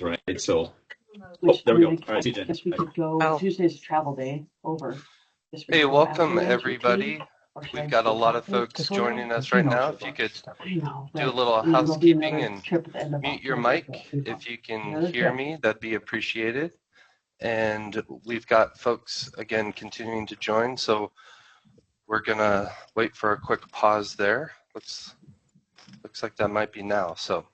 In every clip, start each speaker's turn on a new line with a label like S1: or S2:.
S1: times, right? So, there we go. All right, CJ.
S2: Guess we could go. Tuesday's a travel day over.
S3: Hey, welcome everybody. We've got a lot of folks joining us right now. If you could do a little housekeeping and mute your mic if you can hear me, that'd be appreciated. And we've got folks again continuing to join, so we're gonna wait for a quick pause there. Looks like that might be now. So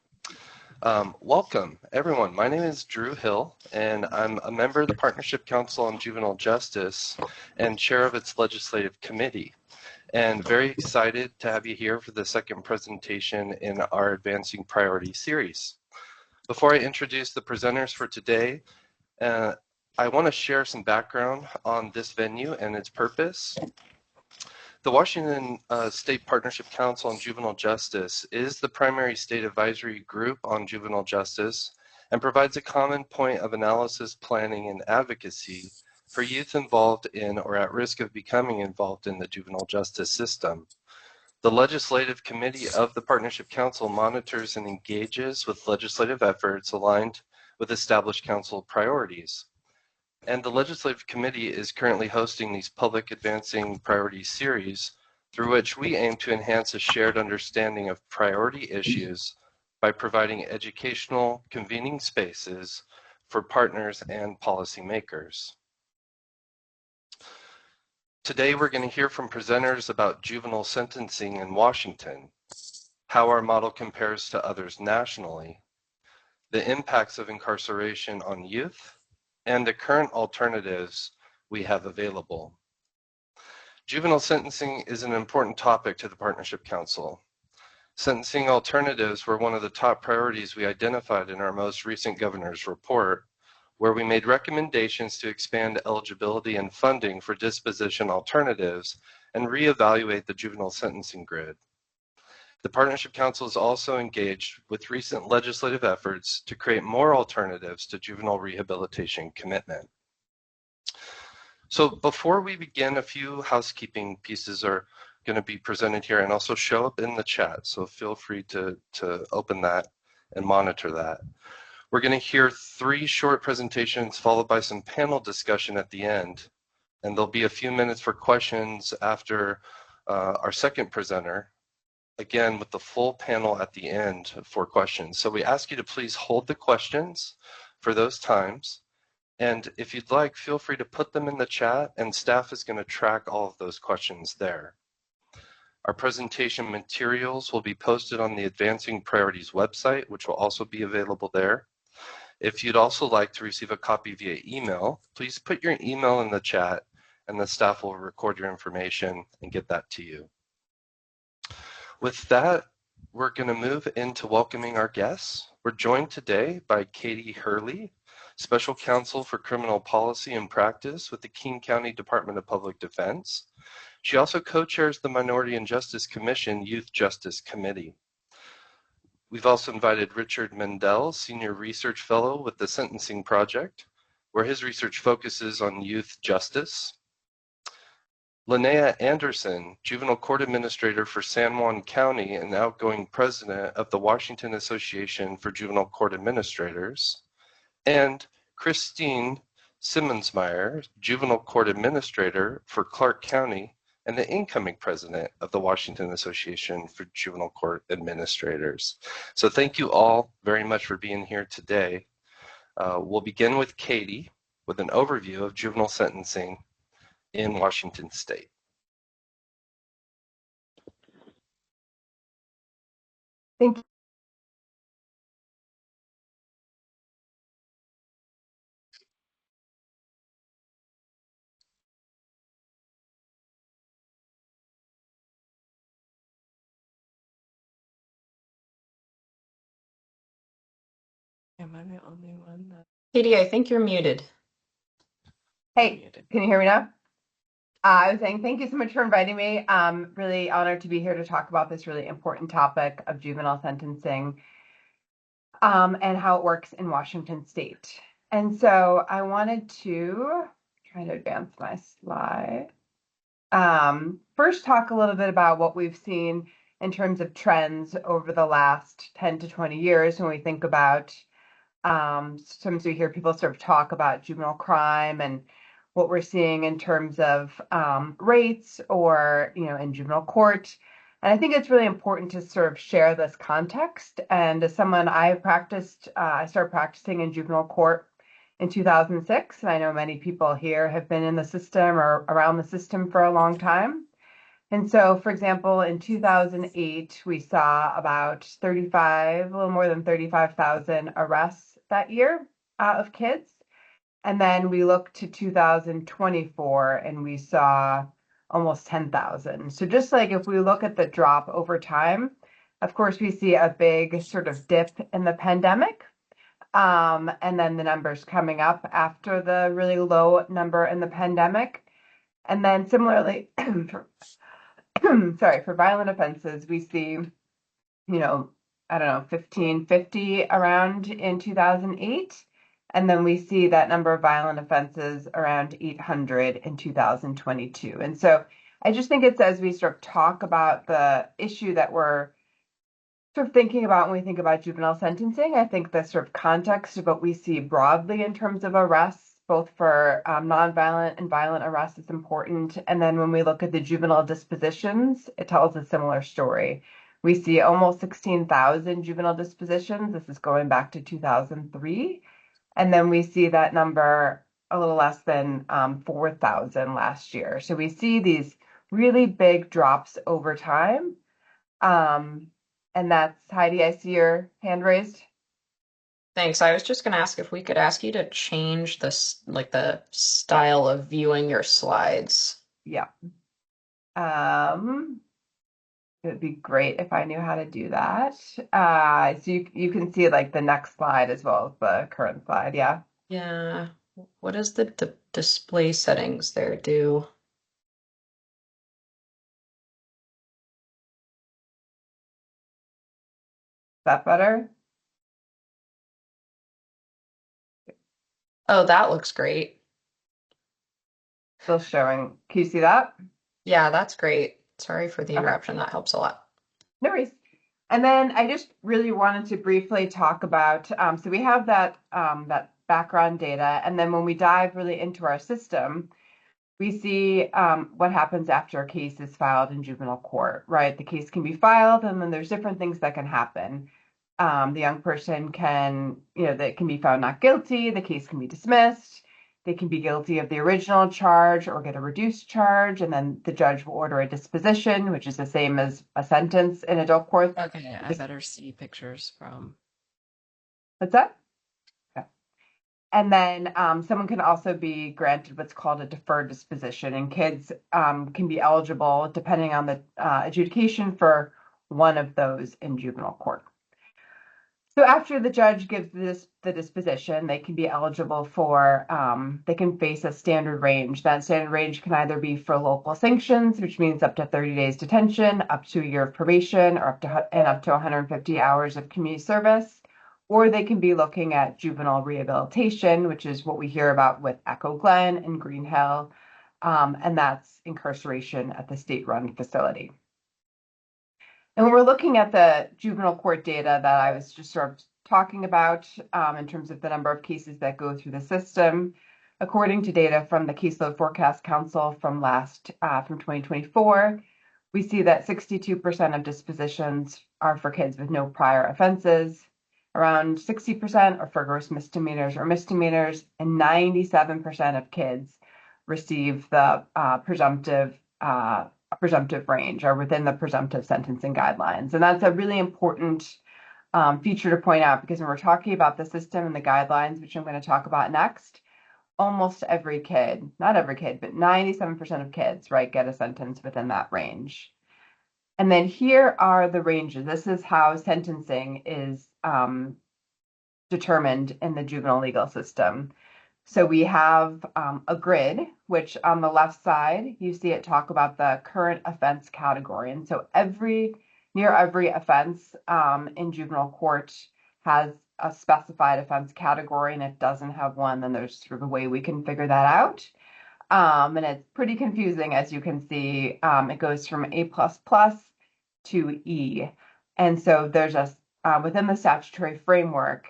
S3: welcome everyone. My name is Drew Hill and I'm a member of the Partnership Council on Juvenile Justice and chair of its legislative committee. And very excited to have you here for the second presentation in our Advancing Priority series. Before I introduce the presenters for today, I want to share some background on this venue and its purpose. The Washington State Partnership Council on Juvenile Justice is the primary state advisory group on juvenile justice and provides a common point of analysis, planning, and advocacy for youth involved in or at risk of becoming involved in the juvenile justice system. The Legislative Committee of the Partnership Council monitors and engages with legislative efforts aligned with established council priorities. And the Legislative Committee is currently hosting these public advancing priorities series through which we aim to enhance a shared understanding of priority issues by providing educational, convening spaces for partners and policymakers. Today, we're going to hear from presenters about juvenile sentencing in Washington, how our model compares to others nationally, the impacts of incarceration on youth, and the current alternatives we have available. Juvenile sentencing is an important topic to the Partnership Council. Sentencing alternatives were one of the top priorities we identified in our most recent governor's report, where we made recommendations to expand eligibility and funding for disposition alternatives and reevaluate the juvenile sentencing grid. The Partnership Council is also engaged with recent legislative efforts to create more alternatives to juvenile rehabilitation commitment. So before we begin, a few housekeeping pieces are going to be presented here and also show up in the chat, so feel free to open that and monitor that. We're going to hear 3 short presentations followed by some panel discussion at the end, and there'll be a few minutes for questions after our second presenter, again with the full panel at the end for questions. So we ask you to please hold the questions for those times, and if you'd like, feel free to put them in the chat and staff is going to track all of those questions there. Our presentation materials will be posted on the Advancing Priorities website, which will also be available there. If you'd also like to receive a copy via email, please put your email in the chat and the staff will record your information and get that to you. With that, we're going to move into welcoming our guests. We're joined today by Katie Hurley, Special Counsel for Criminal Policy and Practice with the King County Department of Public Defense. She also co-chairs the Minority and Justice Commission Youth Justice Committee. We've also invited Richard Mendel, Senior Research Fellow with the Sentencing Project, where his research focuses on youth justice. Linnea Anderson, Juvenile Court Administrator for San Juan County and outgoing President of the Washington Association for Juvenile Court Administrators. And Christine Simmonsmeyer, Juvenile Court Administrator for Clark County and the incoming President of the Washington Association for Juvenile Court Administrators. So thank you all very much for being here today. We'll begin with Katie with an overview of juvenile sentencing in Washington State.
S4: Thank you.
S2: Am I the only one that...
S5: Katie, I think you're muted.
S4: Hey, can you hear me now? I was saying thank you so much for inviting me. Really honored to be here to talk about this really important topic of juvenile sentencing and how it works in Washington State. And so I wanted to try to advance my slide. First, talk a little bit about what we've seen in terms of trends over the last 10 to 20 years when we think about Sometimes we hear people sort of talk about juvenile crime and what we're seeing in terms of rates or, in juvenile court. And I think it's really important to sort of share this context. And as someone I started practicing in juvenile court in 2006. And I know many people here have been in the system or around the system for a long time. And so, for example, in 2008, we saw about a little more than 35,000 arrests that year of kids. And then we looked to 2024 and we saw almost 10,000. So just like if we look at the drop over time, of course, we see a big sort of dip in the pandemic. And then the numbers coming up after the really low number in the pandemic. And then similarly, for violent offenses, we see, 1550 around in 2008. And then we see that number of violent offenses around 800 in 2022. And so I just think it's as we sort of talk about the issue that we're sort of thinking about when we think about juvenile sentencing, I think the sort of context of what we see broadly in terms of arrests, both for nonviolent and violent arrests, is important. And then when we look at the juvenile dispositions, it tells a similar story. We see almost 16,000 juvenile dispositions. This is going back to 2003. And then we see that number a little less than 4,000 last year. So we see these really big drops over time. And that's Heidi. I see your hand raised.
S2: Thanks. I was just going to ask if we could ask you to change this, like the style of viewing your slides.
S4: Yeah. It would be great if I knew how to do that. So you can see like the next slide as well as the current slide. Yeah.
S2: Yeah. What does the display settings there do?
S4: Is that better?
S2: Oh, that looks great.
S4: Still showing. Can you see that?
S2: Yeah, that's great. Sorry for the
S4: Okay.
S2: interruption. That helps a lot.
S4: No worries. And then I just really wanted to briefly talk about, so we have that background data, and then when we dive really into our system, we see what happens after a case is filed in juvenile court, right? The case can be filed, and then there's different things that can happen. The young person can, they can be found not guilty, the case can be dismissed, they can be guilty of the original charge or get a reduced charge, and then the judge will order a disposition, which is the same as a sentence in adult court.
S5: Okay, I better see pictures from.
S4: What's that? Yeah. And then someone can also be granted what's called a deferred disposition, and kids can be eligible, depending on the adjudication, for one of those in juvenile court. So after the judge gives the disposition, they can be eligible for, they can face a standard range. That standard range can either be for local sanctions, which means up to 30 days detention, up to a year of probation, or up to 150 hours of community service. Or they can be looking at juvenile rehabilitation, which is what we hear about with Echo Glen and Green Hill, and that's incarceration at the state-run facility. And when we're looking at the juvenile court data that I was just sort of talking about in terms of the number of cases that go through the system, according to data from the Caseload Forecast Council from 2024, we see that 62% of dispositions are for kids with no prior offenses, around 60% are for gross misdemeanors or misdemeanors, and 97% of kids receive the presumptive range or within the presumptive sentencing guidelines. And that's a really important feature to point out, because when we're talking about the system and the guidelines, which I'm going to talk about next, almost every kid, not every kid, but 97% of kids, right, get a sentence within that range. And then here are the ranges. This is how sentencing is determined in the juvenile legal system. So we have a grid, which on the left side, you see it talk about the current offense category. And so near every offense in juvenile court has a specified offense category. And if it doesn't have one, then there's sort of a way we can figure that out. And it's pretty confusing, as you can see. It goes from A++ to E. And so there's within the statutory framework,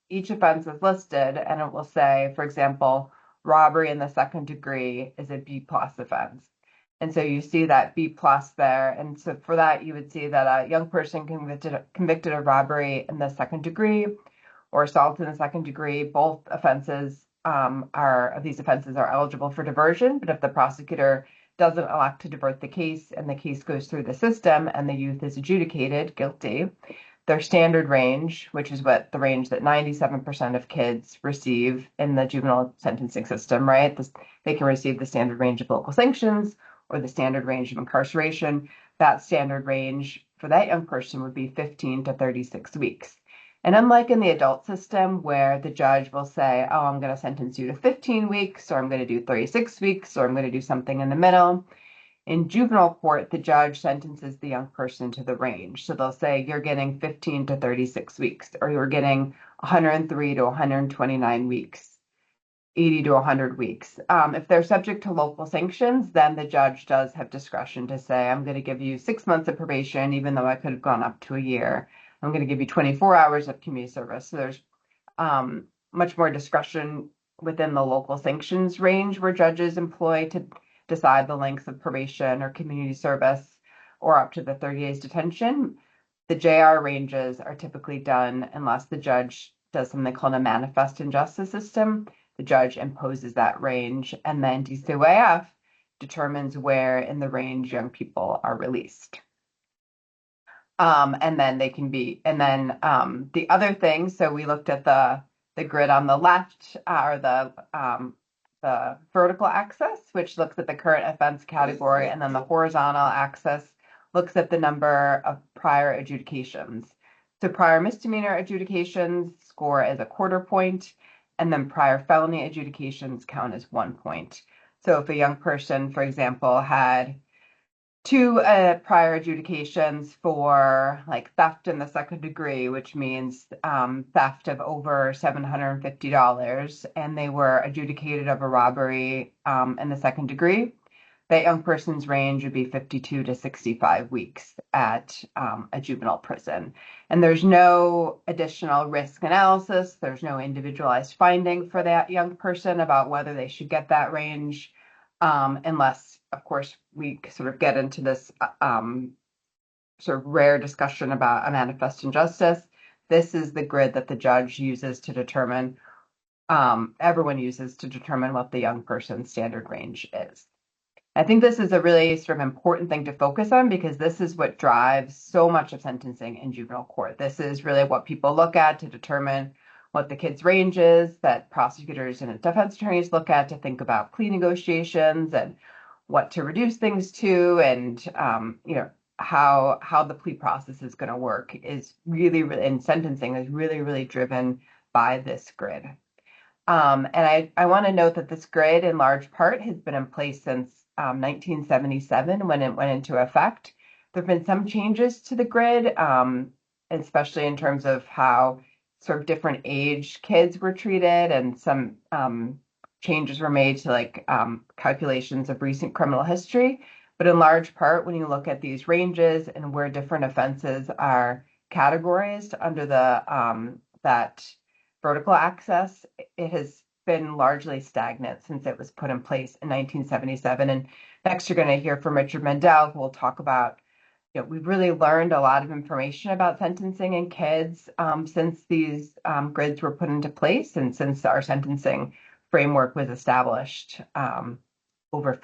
S4: each offense is listed, and it will say, for example, robbery in the second degree is a B plus offense. And so you see that B plus there. And so for that, you would see that a young person convicted of robbery in the second degree or assault in the second degree, both offenses these offenses are eligible for diversion. But if the prosecutor doesn't elect to divert the case and the case goes through the system and the youth is adjudicated guilty, their standard range, which is what the range that 97% of kids receive in the juvenile sentencing system, right? They can receive the standard range of local sanctions or the standard range of incarceration. That standard range for that young person would be 15 to 36 weeks. And unlike in the adult system where the judge will say, oh, I'm going to sentence you to 15 weeks, or I'm going to do 36 weeks, or I'm going to do something in the middle, in juvenile court, the judge sentences the young person to the range. So they'll say you're getting 15 to 36 weeks, or you're getting 103 to 129 weeks, 80 to 100 weeks. If they're subject to local sanctions, then the judge does have discretion to say, I'm going to give you 6 months of probation, even though I could have gone up to a year. I'm going to give you 24 hours of community service. So there's much more discretion within the local sanctions range where judges employ to decide the length of probation or community service or up to the 30 days detention. The JR ranges are typically done unless the judge does something called a manifest injustice system. The judge imposes that range, and then DCYF determines where in the range young people are released. And then they can be, and then the other thing, so we looked at the grid on the left, or the vertical axis, which looks at the current offense category, and then the horizontal axis looks at the number of prior adjudications. So prior misdemeanor adjudications score as a 1/4 point, and then prior felony adjudications count as 1 point. So if a young person, for example, had 2 prior adjudications for like theft in the second degree, which means theft of over $750, and they were adjudicated of a robbery in the second degree, that young person's range would be 52 to 65 weeks at a juvenile prison. And there's no additional risk analysis. There's no individualized finding for that young person about whether they should get that range, unless, of course, we sort of get into this sort of rare discussion about a manifest injustice. This is the grid that the judge uses to determine, everyone uses to determine what the young person's standard range is. I think this is a really sort of important thing to focus on because this is what drives so much of sentencing in juvenile court. This is really what people look at to determine what the kid's range is, that prosecutors and defense attorneys look at to think about plea negotiations and what to reduce things to, and how the plea process is going to work is really, and sentencing is really, really driven by this grid. And I want to note that this grid, in large part, has been in place since 1977 when it went into effect. There have been some changes to the grid, especially in terms of how sort of different age kids were treated, and some changes were made to like calculations of recent criminal history. But in large part, when you look at these ranges and where different offenses are categorized under the that vertical axis, it has been largely stagnant since it was put in place in 1977. And next, you're going to hear from Richard Mendel, who will talk about, we've really learned a lot of information about sentencing in kids since these grids were put into place and since our sentencing framework was established over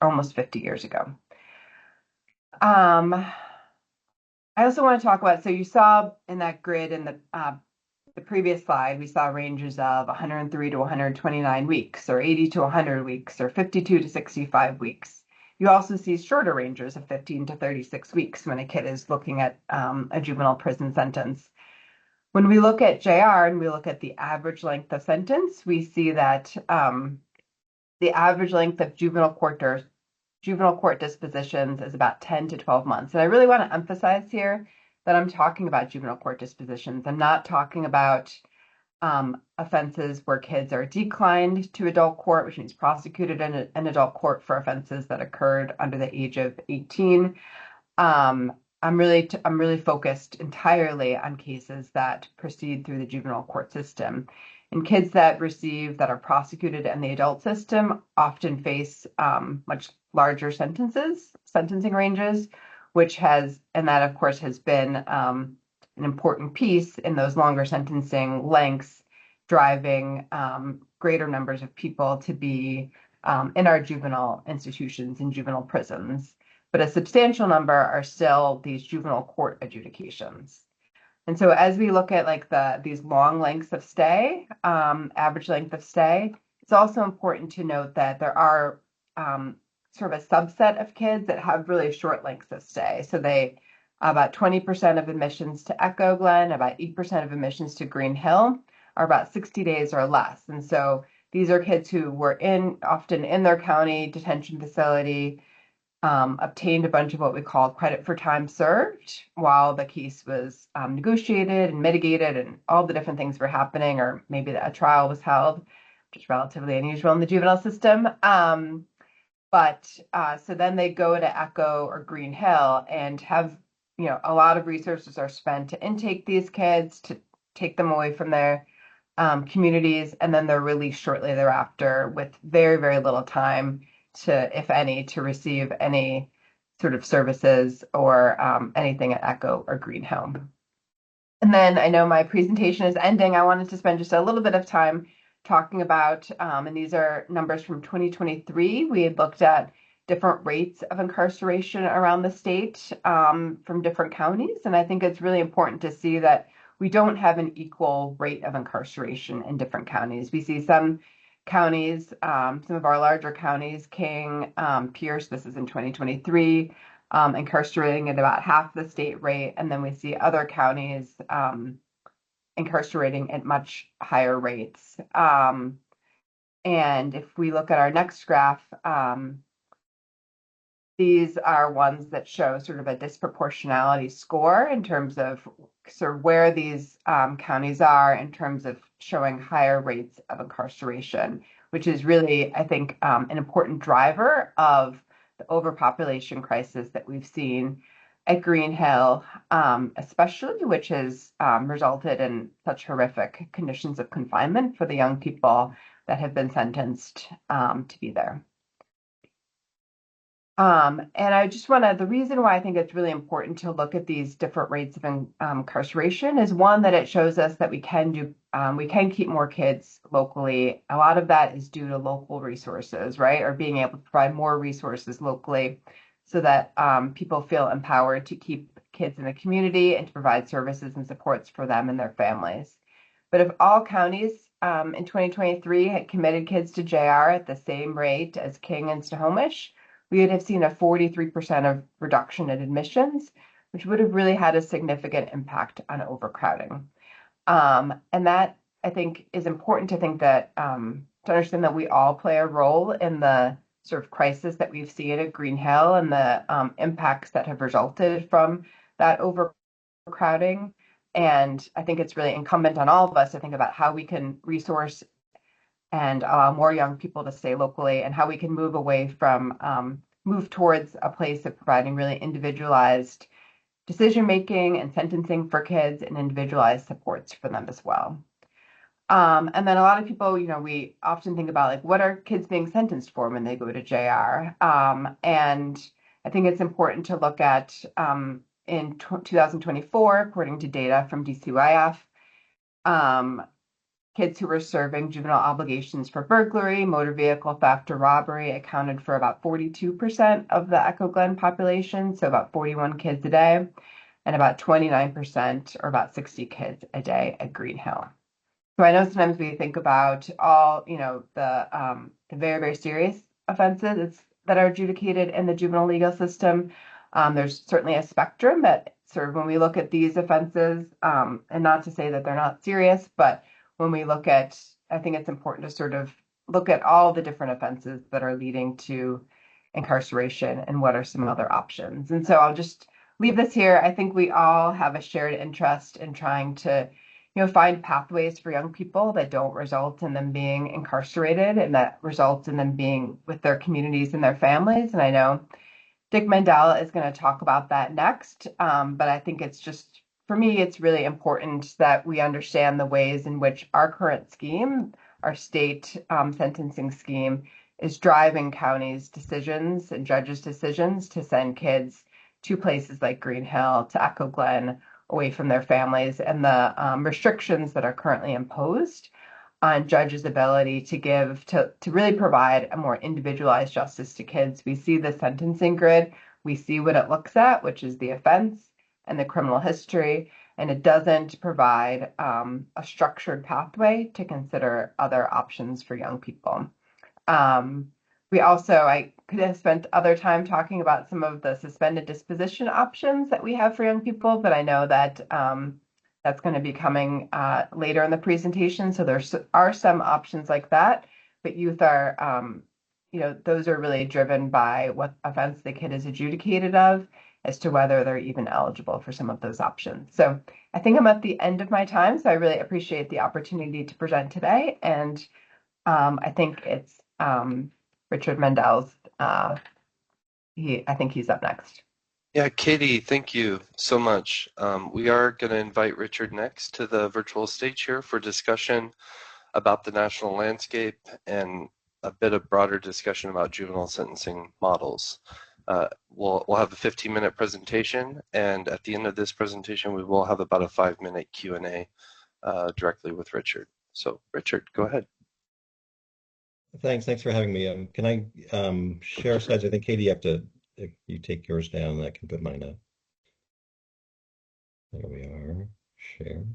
S4: almost 50 years ago. I also want to talk about, so you saw in that grid in the previous slide, we saw ranges of 103 to 129 weeks, or 80 to 100 weeks, or 52 to 65 weeks. You also see shorter ranges of 15 to 36 weeks when a kid is looking at a juvenile prison sentence. When we look at JR and we look at the average length of sentence, we see that the average length of juvenile court dispositions is about 10 to 12 months. And I really want to emphasize here that I'm talking about juvenile court dispositions. I'm not talking about offenses where kids are declined to adult court, which means prosecuted in adult court for offenses that occurred under the age of 18. I'm really focused entirely on cases that proceed through the juvenile court system. And kids that are prosecuted in the adult system often face much larger sentencing ranges, and that of course has been an important piece in those longer sentencing lengths, driving greater numbers of people to be in our juvenile institutions and juvenile prisons. But a substantial number are still these juvenile court adjudications. And so as we look at like these long lengths of stay, average length of stay, it's also important to note that there are sort of a subset of kids that have really short lengths of stay. So about 20% of admissions to Echo Glen, about 8% of admissions to Green Hill are about 60 days or less. And so these are kids who were often in their county detention facility, obtained a bunch of what we call credit for time served while the case was negotiated and mitigated and all the different things were happening, or maybe a trial was held, which is relatively unusual in the juvenile system. So then they go to Echo or Green Hill and have, a lot of resources are spent to intake these kids, to take them away from their communities, and then they're released shortly thereafter with very, very little time if any, to receive any sort of services or anything at Echo or Green Hill. And then I know my presentation is ending. I wanted to spend just a little bit of time talking about, and these are numbers from 2023. We had looked at different rates of incarceration around the state from different counties. And I think it's really important to see that we don't have an equal rate of incarceration in different counties. We see some counties, some of our larger counties, King, Pierce, this is in 2023, incarcerating at about half the state rate. And then we see other counties incarcerating at much higher rates. And if we look at our next graph, these are ones that show sort of a disproportionality score in terms of sort of where these counties are in terms of showing higher rates of incarceration, which is really, I think, an important driver of the overpopulation crisis that we've seen at Green Hill, especially, which has resulted in such horrific conditions of confinement for the young people that have been sentenced to be there. And I just the reason why I think it's really important to look at these different rates of incarceration is one, that it shows us that we can keep more kids locally. A lot of that is due to local resources, right? Or being able to provide more resources locally so that people feel empowered to keep kids in the community and to provide services and supports for them and their families. But if all counties in 2023 had committed kids to JR at the same rate as King and Snohomish, we would have seen a 43% of reduction in admissions, which would have really had a significant impact on overcrowding. And that, I think, is important to think that, to understand that we all play a role in the sort of crisis that we've seen at Green Hill and the impacts that have resulted from that overcrowding. And I think it's really incumbent on all of us to think about how we can resource and allow more young people to stay locally, and how we can move towards a place of providing really individualized decision-making and sentencing for kids and individualized supports for them as well. And then a lot of people, we often think about like, what are kids being sentenced for when they go to JR? And I think it's important to look at in 2024, according to data from DCYF, kids who were serving juvenile obligations for burglary, motor vehicle theft, or robbery accounted for about 42% of the Echo Glen population, so about 41 kids a day, and about 29%, or about 60 kids a day at Green Hill. So I know sometimes we think about all, the very, very serious offenses that are adjudicated in the juvenile legal system. There's certainly a spectrum that sort of, when we look at these offenses, and not to say that they're not serious, but when we look at, I think it's important to sort of look at all the different offenses that are leading to incarceration and what are some other options. And so I'll just leave this here. I think we all have a shared interest in trying to, find pathways for young people that don't result in them being incarcerated and that results in them being with their communities and their families. And I know Dick Mendel is going to talk about that next. But I think it's just, for me, it's really important that we understand the ways in which our current scheme, our state sentencing scheme, is driving counties' decisions and judges' decisions to send kids to places like Green Hill, to Echo Glen, away from their families, and the restrictions that are currently imposed on judges' ability to really provide a more individualized justice to kids. We see the sentencing grid, we see what it looks at, which is the offense and the criminal history, and it doesn't provide a structured pathway to consider other options for young people. I could have spent other time talking about some of the suspended disposition options that we have for young people, but I know that that's going to be coming later in the presentation. So there are some options like that, but youth are, those are really driven by what offense the kid is adjudicated of as to whether they're even eligible for some of those options. So I think I'm at the end of my time, so I really appreciate the opportunity to present today. And I think it's Richard Mendel's, I think he's up next.
S3: Yeah, Katie, thank you so much. We are going to invite Richard next to the virtual stage here for discussion about the national landscape and a bit of broader discussion about juvenile sentencing models. We'll have a 15-minute presentation, and at the end of this presentation, we will have about a 5-minute Q&A directly with Richard. So, Richard, go ahead.
S6: Thanks for having me. Can I share slides? I think, Katie, if you take yours down, I can put mine up. There we are. Share.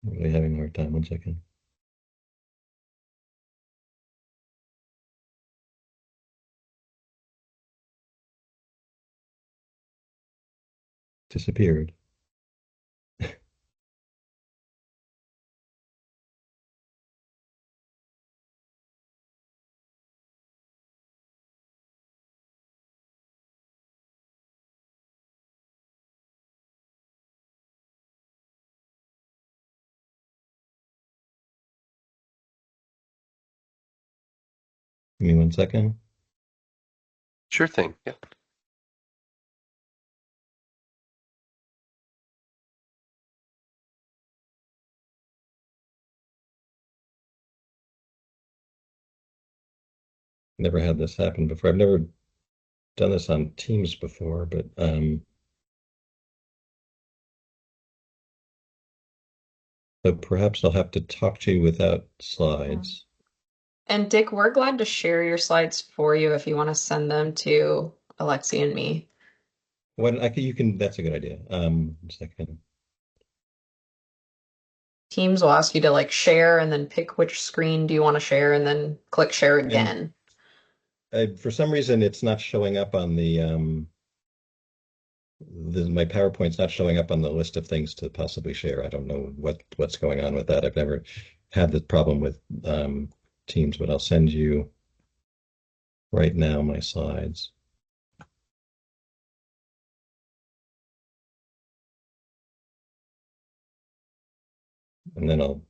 S6: I'm really having a hard time. 1 second. Disappeared. Give me 1 second.
S3: Sure thing. Yeah.
S6: Never had this happen before. I've never done this on Teams before, but so perhaps I'll have to talk to you without slides.
S2: And Dick, we're glad to share your slides for you if you want to send them to Alexi and me.
S6: You can. That's a good idea. 1 second.
S2: Teams will ask you to like share and then pick which screen do you want to share and then click share again.
S6: For some reason, it's not showing up on my PowerPoint's not showing up on the list of things to possibly share. I don't know what's going on with that. I've never had this problem with Teams, but I'll send you right now my slides. And then I'll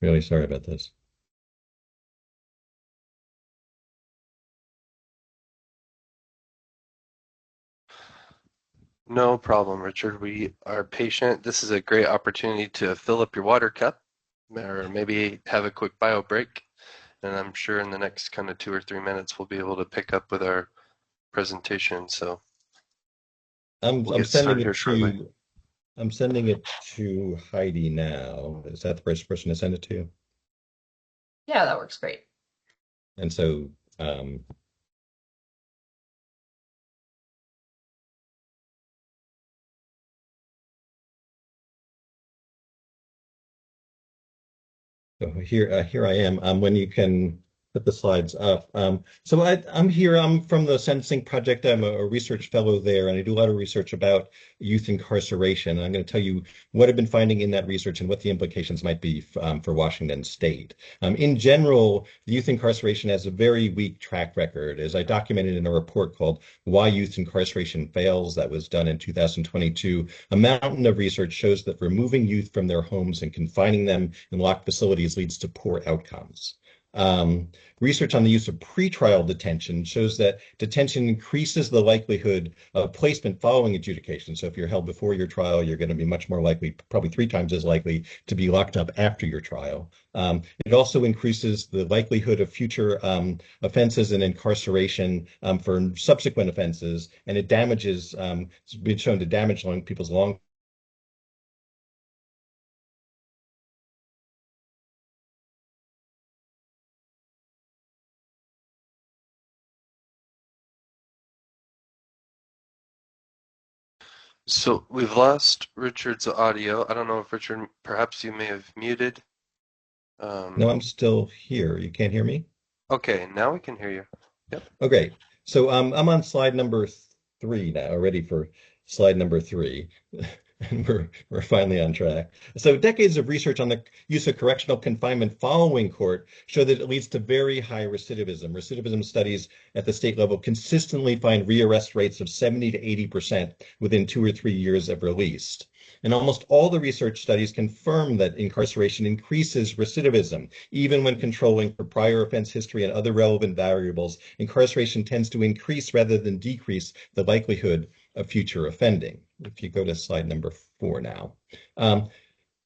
S6: really sorry about this.
S3: No problem, Richard. We are patient. This is a great opportunity to fill up your water cup or maybe have a quick bio break. And I'm sure in the next kind of 2 or 3 minutes, we'll be able to pick up with our presentation. So
S6: I'm
S3: we'll
S6: sending it to Heidi now. Is that the first person to send it to?
S2: Yeah, that works great.
S6: And so So here I am. When you can put the slides up. So I'm here. I'm from the Sentencing Project. I'm a research fellow there, and I do a lot of research about youth incarceration. And I'm going to tell you what I've been finding in that research and what the implications might be for Washington State. In general, youth incarceration has a very weak track record, as I documented in a report called "Why Youth Incarceration Fails" that was done in 2022. A mountain of research shows that removing youth from their homes and confining them in locked facilities leads to poor outcomes. Research on the use of pretrial detention shows that detention increases the likelihood of placement following adjudication. So if you're held before your trial, you're going to be much more likely, probably 3 times as likely, to be locked up after your trial. It also increases the likelihood of future offenses and incarceration for subsequent offenses, and it damages, it's been shown to damage people's long
S3: So we've lost Richard's audio. I don't know if Richard, perhaps you may have muted.
S6: No, I'm still here. You can't hear me?
S3: Okay, now we can hear you. Yep.
S6: Okay. So I'm on slide number 3 now, ready for slide number 3. And we're finally on track. So decades of research on the use of correctional confinement following court show that it leads to very high recidivism. Recidivism studies at the state level consistently find rearrest rates of 70 to 80% within 2 or 3 years of release. And almost all the research studies confirm that incarceration increases recidivism. Even when controlling for prior offense history and other relevant variables, incarceration tends to increase rather than decrease the likelihood of future offending. If you go to slide number 4 now.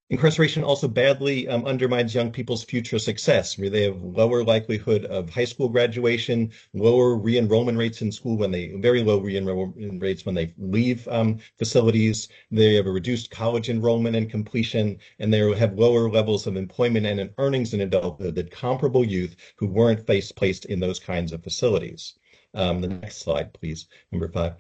S6: Incarceration also badly undermines young people's future success. They have lower likelihood of high school graduation, lower re-enrollment rates in school very low re-enrollment rates when they leave facilities. They have a reduced college enrollment and completion, and they have lower levels of employment and earnings in adulthood than comparable youth who weren't placed in those kinds of facilities. The next slide, please, number 5.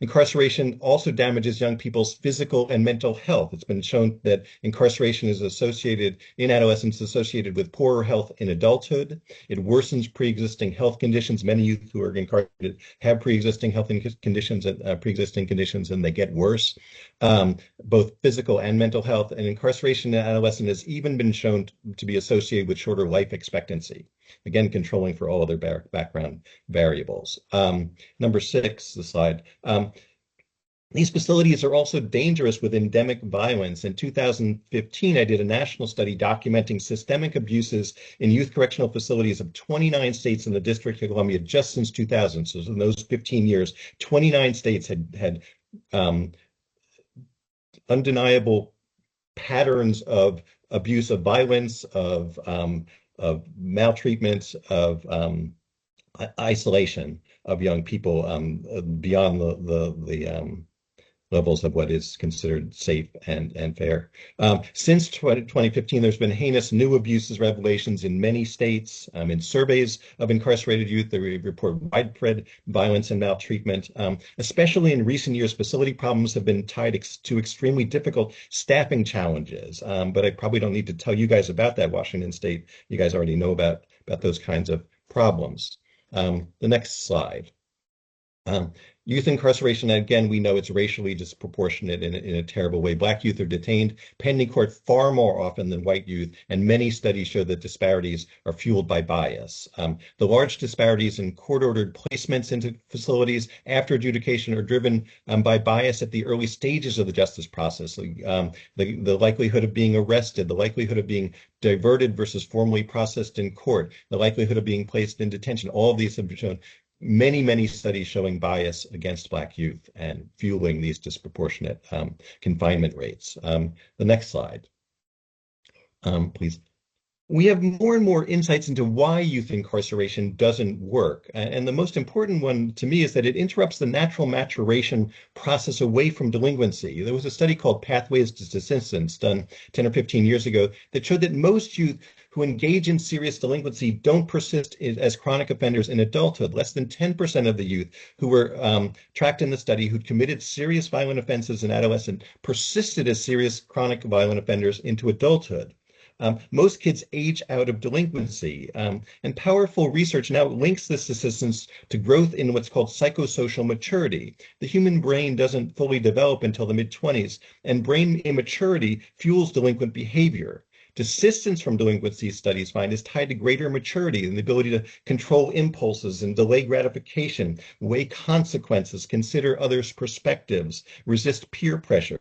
S6: Incarceration also damages young people's physical and mental health. It's been shown that incarceration is associated in adolescence, associated with poorer health in adulthood. It worsens pre-existing health conditions. Many youth who are incarcerated have pre-existing health conditions, and they get worse, both physical and mental health. And incarceration in adolescence has even been shown to be associated with shorter life expectancy. Again, controlling for all other background variables. Number 6, the slide. These facilities are also dangerous with endemic violence. In 2015, I did a national study documenting systemic abuses in youth correctional facilities of 29 states in the District of Columbia just since 2000. So in those 15 years, 29 states had undeniable patterns of abuse, of violence, of maltreatment, of isolation of young people beyond the levels of what is considered safe and fair. Since 2015, there's been heinous new abuses revelations in many states. In surveys of incarcerated youth, they report widespread violence and maltreatment. Especially in recent years, facility problems have been tied to extremely difficult staffing challenges. But I probably don't need to tell you guys about that, Washington State. You guys already know about those kinds of problems. The next slide. Youth incarceration, again, we know it's racially disproportionate in a terrible way. Black youth are detained pending court far more often than white youth, and many studies show that disparities are fueled by bias. The large disparities in court-ordered placements into facilities after adjudication are driven by bias at the early stages of the justice process. The likelihood of being arrested, the likelihood of being diverted versus formally processed in court, the likelihood of being placed in detention, all of these have shown many studies showing bias against Black youth and fueling these disproportionate confinement rates. The next slide, please. We have more and more insights into why youth incarceration doesn't work. And the most important one to me is that it interrupts the natural maturation process away from delinquency. There was a study called Pathways to Desistance done 10 or 15 years ago that showed that most youth who engage in serious delinquency don't persist as chronic offenders in adulthood. Less than 10% of the youth who were tracked in the study who'd committed serious violent offenses in adolescence persisted as serious chronic violent offenders into adulthood. Most kids age out of delinquency. And powerful research now links this assistance to growth in what's called psychosocial maturity. The human brain doesn't fully develop until the mid-20s, and brain immaturity fuels delinquent behavior. Desistance from delinquency, studies find, is tied to greater maturity and the ability to control impulses and delay gratification, weigh consequences, consider others' perspectives, resist peer pressure.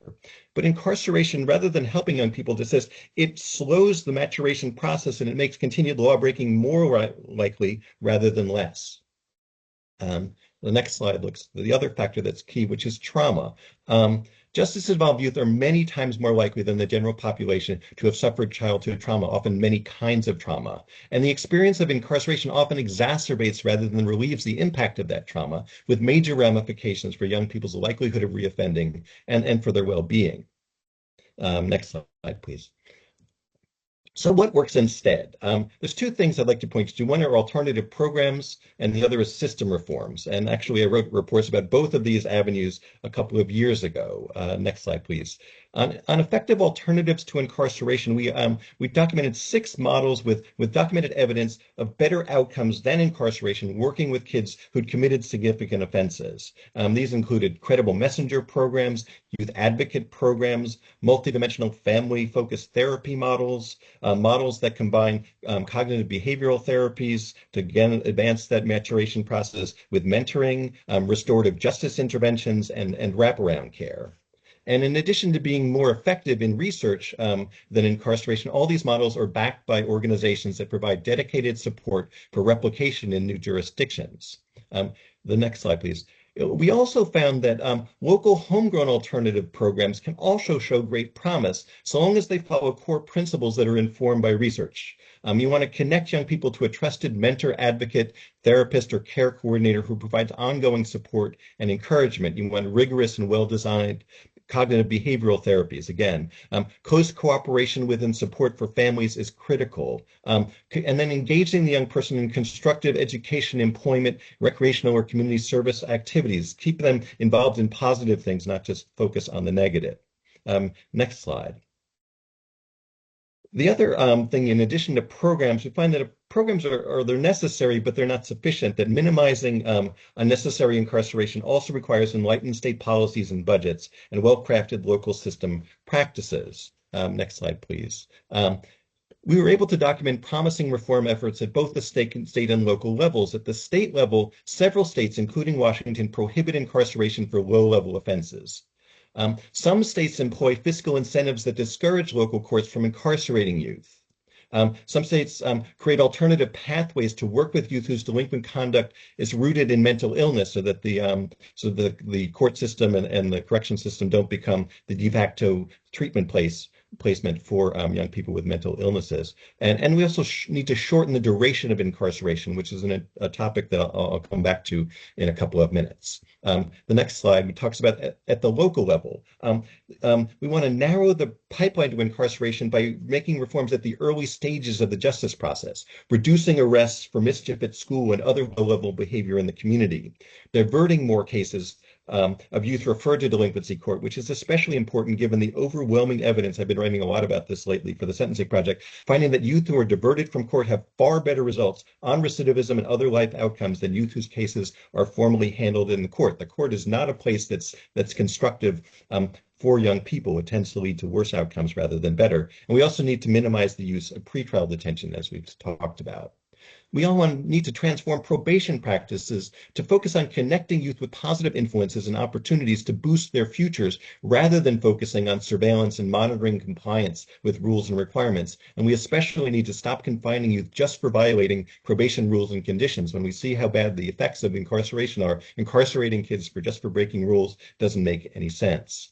S6: But incarceration, rather than helping young people desist, it slows the maturation process and it makes continued law-breaking more likely rather than less. The next slide looks at the other factor that's key, which is trauma. Justice-involved youth are many times more likely than the general population to have suffered childhood trauma, often many kinds of trauma. And the experience of incarceration often exacerbates rather than relieves the impact of that trauma, with major ramifications for young people's likelihood of reoffending and for their well-being. Next slide, please. So what works instead? There's two things I'd like to point to. One are alternative programs, and the other is system reforms. And actually, I wrote reports about both of these avenues a couple of years ago. Next slide, please. On effective alternatives to incarceration, we documented 6 models with documented evidence of better outcomes than incarceration, working with kids who'd committed significant offenses. These included credible messenger programs, youth advocate programs, multidimensional family-focused therapy models, models that combine cognitive behavioral therapies to again advance that maturation process with mentoring, restorative justice interventions, and wraparound care. And in addition to being more effective in research than incarceration, all these models are backed by organizations that provide dedicated support for replication in new jurisdictions. The next slide, please. We also found that local homegrown alternative programs can also show great promise, so long as they follow core principles that are informed by research. You want to connect young people to a trusted mentor, advocate, therapist, or care coordinator who provides ongoing support and encouragement. You want rigorous and well-designed cognitive behavioral therapies. Again, close cooperation with and support for families is critical. And then engaging the young person in constructive education, employment, recreational, or community service activities. Keep them involved in positive things, not just focus on the negative. Next slide. The other thing, in addition to programs, we find that programs they're necessary, but they're not sufficient, that minimizing unnecessary incarceration also requires enlightened state policies and budgets and well-crafted local system practices. Next slide, please. We were able to document promising reform efforts at both the state and local levels. At the state level, several states, including Washington, prohibit incarceration for low-level offenses. Some states employ fiscal incentives that discourage local courts from incarcerating youth. Some states create alternative pathways to work with youth whose delinquent conduct is rooted in mental illness, so that the court system and the correction system don't become the de facto treatment placement for young people with mental illnesses. And we also need to shorten the duration of incarceration, which is a topic that I'll come back to in a couple of minutes. The next slide talks about at the local level. We want to narrow the pipeline to incarceration by making reforms at the early stages of the justice process, reducing arrests for mischief at school and other low-level behavior in the community, diverting more cases of youth referred to delinquency court, which is especially important given the overwhelming evidence. I've been writing a lot about this lately for the Sentencing Project, finding that youth who are diverted from court have far better results on recidivism and other life outcomes than youth whose cases are formally handled in the court. The court is not a place that's constructive for young people. It tends to lead to worse outcomes rather than better. And we also need to minimize the use of pretrial detention, as we've talked about. We all need to transform probation practices to focus on connecting youth with positive influences and opportunities to boost their futures, rather than focusing on surveillance and monitoring compliance with rules and requirements. And we especially need to stop confining youth just for violating probation rules and conditions. When we see how bad the effects of incarceration are, incarcerating kids just for breaking rules doesn't make any sense.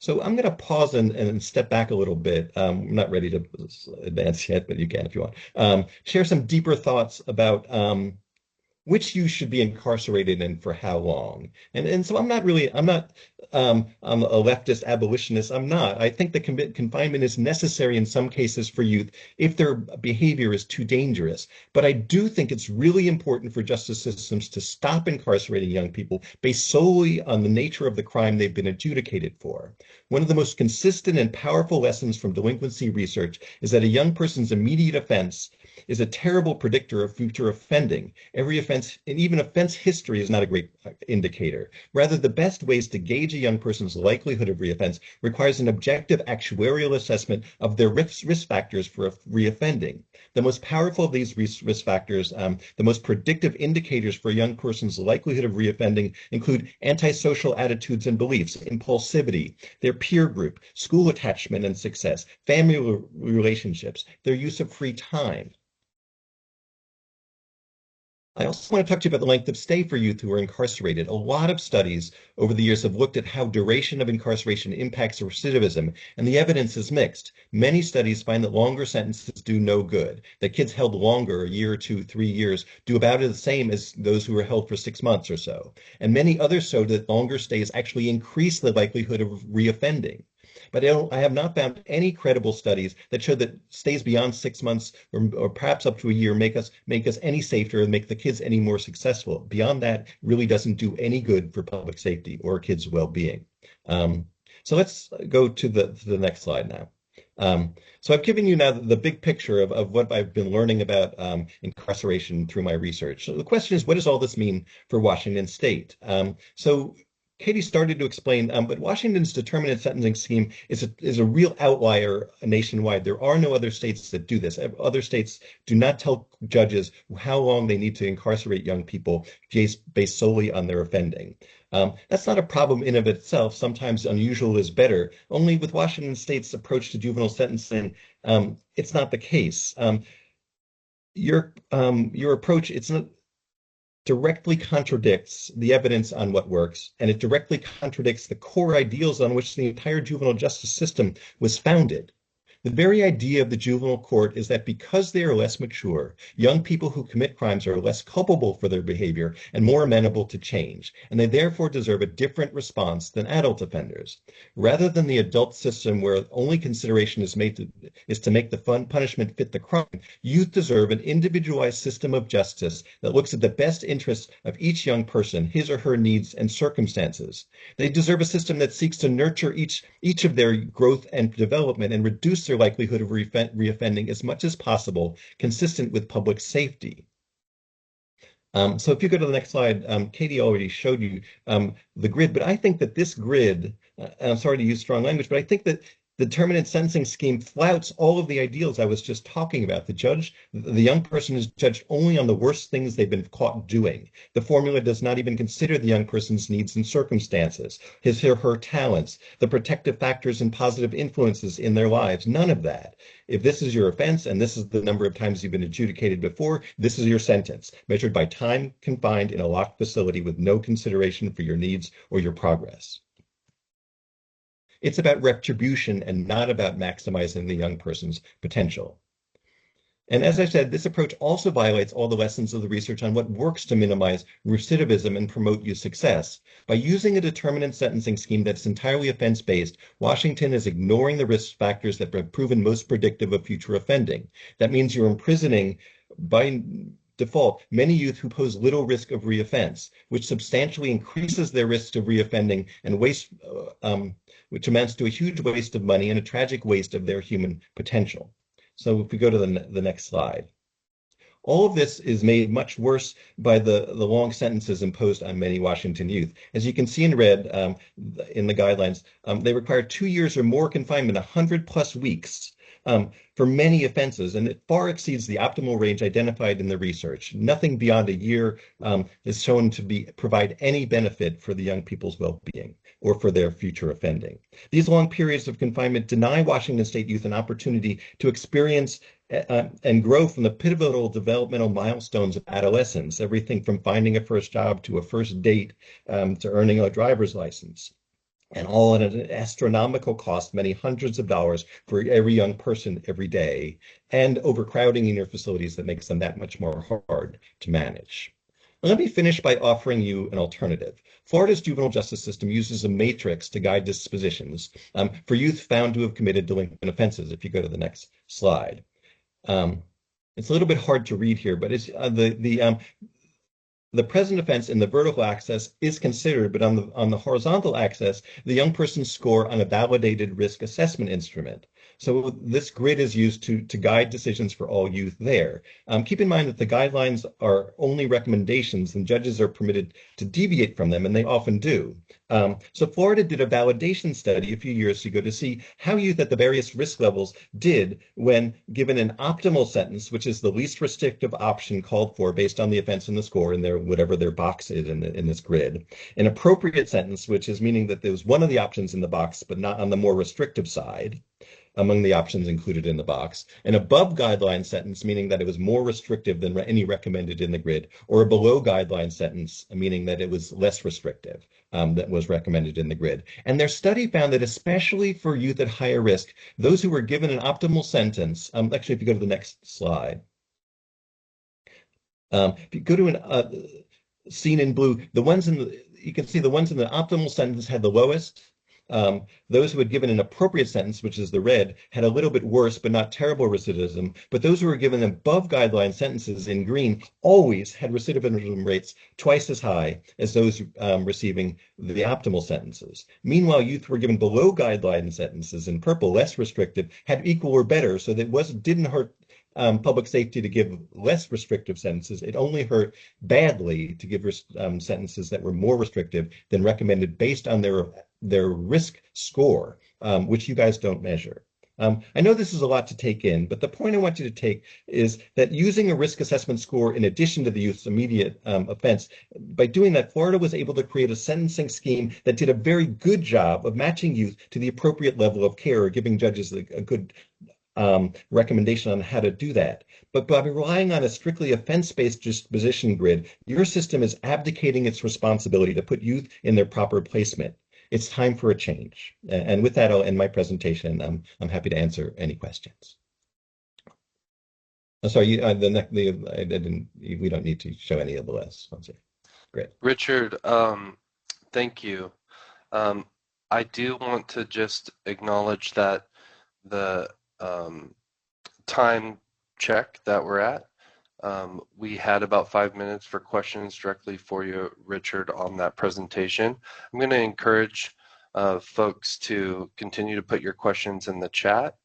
S6: So I'm going to pause and step back a little bit. I'm not ready to advance yet, but you can if you want. Share some deeper thoughts about which youth should be incarcerated and for how long. And so I'm not I'm a leftist abolitionist. I'm not. I think that confinement is necessary in some cases for youth if their behavior is too dangerous. But I do think it's really important for justice systems to stop incarcerating young people based solely on the nature of the crime they've been adjudicated for. One of the most consistent and powerful lessons from delinquency research is that a young person's immediate offense is a terrible predictor of future offending. Every offense, and even offense history, is not a great indicator. Rather, the best ways to gauge a young person's likelihood of reoffense requires an objective actuarial assessment of their risk factors for reoffending. The most powerful of these risk factors, the most predictive indicators for a young person's likelihood of reoffending include antisocial attitudes and beliefs, impulsivity, their peer group, school attachment and success, family relationships, their use of free time. I also want to talk to you about the length of stay for youth who are incarcerated. A lot of studies over the years have looked at how duration of incarceration impacts recidivism, and the evidence is mixed. Many studies find that longer sentences do no good, that kids held longer, a year or 2, 3 years, do about the same as those who were held for 6 months or so. And many others showed that longer stays actually increase the likelihood of reoffending. But I have not found any credible studies that show that stays beyond 6 months or perhaps up to a year make us any safer and make the kids any more successful. Beyond that, really doesn't do any good for public safety or kids' well-being. So let's go to the next slide now. So I've given you now the big picture of what I've been learning about incarceration through my research. So the question is, what does all this mean for Washington State? So Katie started to explain, but Washington's determinate sentencing scheme is a real outlier nationwide. There are no other states that do this. Other states do not tell judges how long they need to incarcerate young people based solely on their offending. That's not a problem in of itself. Sometimes unusual is better. Only with Washington State's approach to juvenile sentencing, it's not the case. Your approach, it's not directly contradicts the evidence on what works, and it directly contradicts the core ideals on which the entire juvenile justice system was founded. The very idea of the juvenile court is that because they are less mature, young people who commit crimes are less culpable for their behavior and more amenable to change, and they therefore deserve a different response than adult offenders. Rather than the adult system where only consideration is to make the punishment fit the crime, youth deserve an individualized system of justice that looks at the best interests of each young person, his or her needs and circumstances. They deserve a system that seeks to nurture each of their growth and development and reduce their likelihood of reoffending as much as possible, consistent with public safety. So if you go to the next slide, Katie already showed you the grid, but I think that this grid, and I'm sorry to use strong language, but I think that the determinate sentencing scheme flouts all of the ideals I was just talking about. The young person is judged only on the worst things they've been caught doing. The formula does not even consider the young person's needs and circumstances, his or her talents, the protective factors and positive influences in their lives, none of that. If this is your offense and this is the number of times you've been adjudicated before, this is your sentence, measured by time confined in a locked facility with no consideration for your needs or your progress. It's about retribution and not about maximizing the young person's potential. And as I said, this approach also violates all the lessons of the research on what works to minimize recidivism and promote youth success. By using a determinate sentencing scheme that's entirely offense-based, Washington is ignoring the risk factors that have proven most predictive of future offending. That means you're imprisoning, by default, many youth who pose little risk of reoffense, which substantially increases their risk of reoffending and which amounts to a huge waste of money and a tragic waste of their human potential. So if we go to the next slide. All of this is made much worse by the long sentences imposed on many Washington youth. As you can see in red in the guidelines, they require 2 years or more confinement, 100+ weeks. For many offenses, and it far exceeds the optimal range identified in the research. Nothing beyond a year is shown to provide any benefit for the young people's well-being or for their future offending. These long periods of confinement deny Washington State youth an opportunity to experience and grow from the pivotal developmental milestones of adolescence, everything from finding a first job to a first date to earning a driver's license. And all at an astronomical cost, many hundreds of dollars for every young person every day, and overcrowding in your facilities that makes them that much more hard to manage. Let me finish by offering you an alternative. Florida's juvenile justice system uses a matrix to guide dispositions for youth found to have committed delinquent offenses. If you go to the next slide. It's a little bit hard to read here, but it's the present offense in the vertical axis is considered, but on the horizontal axis, the young person's score on a validated risk assessment instrument. So this grid is used to guide decisions for all youth there. Keep in mind that the guidelines are only recommendations and judges are permitted to deviate from them, and they often do. So Florida did a validation study a few years ago to see how youth at the various risk levels did when given an optimal sentence, which is the least restrictive option called for based on the offense and the score in their whatever their box is in this grid, an appropriate sentence, which is meaning that there was one of the options in the box, but not on the more restrictive side, among the options included in the box, an above guideline sentence, meaning that it was more restrictive than any recommended in the grid, or a below guideline sentence, meaning that it was less restrictive that was recommended in the grid. And their study found that especially for youth at higher risk, those who were given an optimal sentence, actually, if you go to the next slide, if you go to an seen in blue, you can see the ones in the optimal sentence had the lowest. Those who had given an appropriate sentence, which is the red, had a little bit worse, but not terrible recidivism. But those who were given above guideline sentences in green always had recidivism rates twice as high as those receiving the optimal sentences. Meanwhile, youth were given below guideline sentences in purple, less restrictive, had equal or better, so that didn't hurt public safety to give less restrictive sentences. It only hurt badly to give sentences that were more restrictive than recommended based on their risk score, which you guys don't measure. I know this is a lot to take in, but the point I want you to take is that using a risk assessment score in addition to the youth's immediate offense, by doing that, Florida was able to create a sentencing scheme that did a very good job of matching youth to the appropriate level of care, or giving judges a good recommendation on how to do that. But by relying on a strictly offense-based disposition grid, your system is abdicating its responsibility to put youth in their proper placement. It's time for a change. And with that, I'll end my presentation. I'm happy to answer any questions. I'm sorry, we don't need to show any of the lists. Great.
S3: Richard, thank you. I do want to just acknowledge that the time check that we're at, we had about 5 minutes for questions directly for you, Richard, on that presentation. I'm going to encourage folks to continue to put your questions in the chat,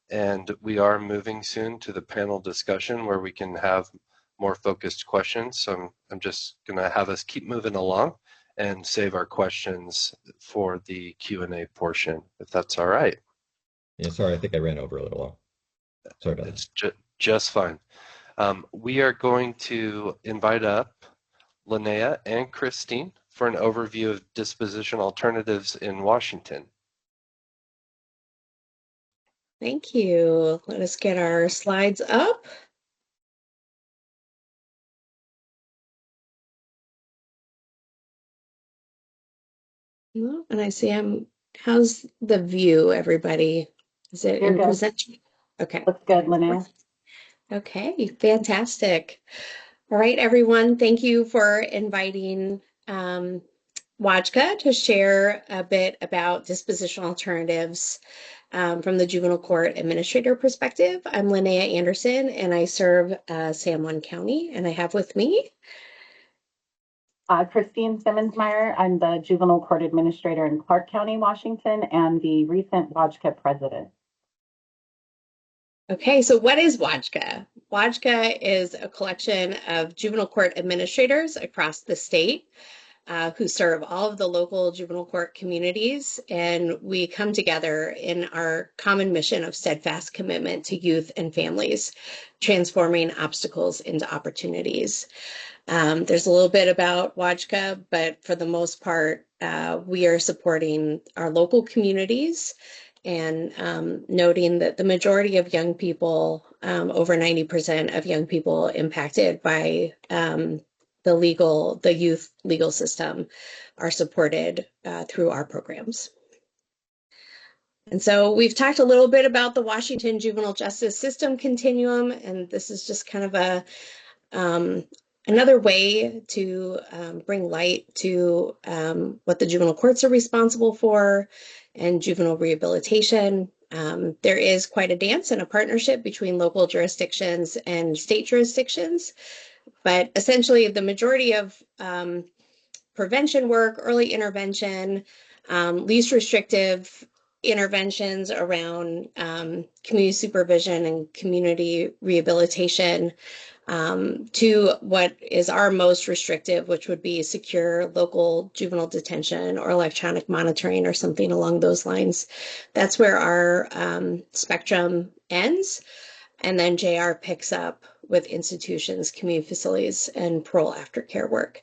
S3: and we are moving soon to the panel discussion where we can have more focused questions. So I'm just going to have us keep moving along and save our questions for the Q&A portion, if that's all right.
S6: Yeah, sorry, I think I ran over a little long. Sorry about that.
S3: It's just fine. We are going to invite up Linnea and Christine for an overview of disposition alternatives in Washington.
S7: Thank you. Let us get our slides up. And I see how's the view, everybody? Is it in presentation? Okay.
S8: Looks good, Linnea.
S7: Okay, fantastic. All right, everyone, thank you for inviting Wajka to share a bit about dispositional alternatives from the juvenile court administrator perspective. I'm Linnea Anderson, and I serve San Juan County, and I have with me
S8: Christine Simmonsmeyer. I'm the juvenile court administrator in Clark County, Washington, and the recent Wajka president.
S7: Okay, so what is Wajka? Wajka is a collection of juvenile court administrators across the state who serve all of the local juvenile court communities, and we come together in our common mission of steadfast commitment to youth and families, transforming obstacles into opportunities. There's a little bit about Wajka, but for the most part, we are supporting our local communities and noting that the majority of young people, over 90% of young people impacted by the youth legal system, are supported through our programs. And so we've talked a little bit about the Washington juvenile justice system continuum, and this is just kind of an Another way to bring light to what the juvenile courts are responsible for and juvenile rehabilitation. There is quite a dance and a partnership between local jurisdictions and state jurisdictions, but essentially the majority of prevention work, early intervention, least restrictive interventions around community supervision and community rehabilitation, to what is our most restrictive, which would be secure local juvenile detention or electronic monitoring or something along those lines. That's where our spectrum ends. And then JR picks up with institutions, community facilities, and parole aftercare work.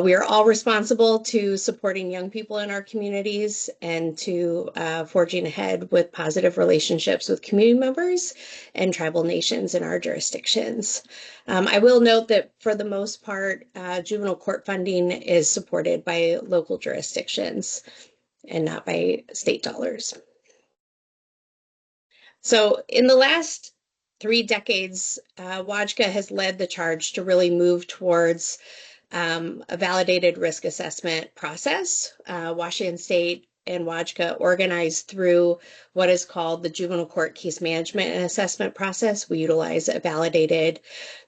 S7: We are all responsible to supporting young people in our communities and to forging ahead with positive relationships with community members and tribal nations in our jurisdictions. I will note that for the most part, juvenile court funding is supported by local jurisdictions and not by state dollars. So in the last 3 decades, WAJCA has led the charge to really move towards a validated risk assessment process. Washington State and WAJCA organized through what is called the Juvenile Court Case Management and Assessment Process. We utilize a validated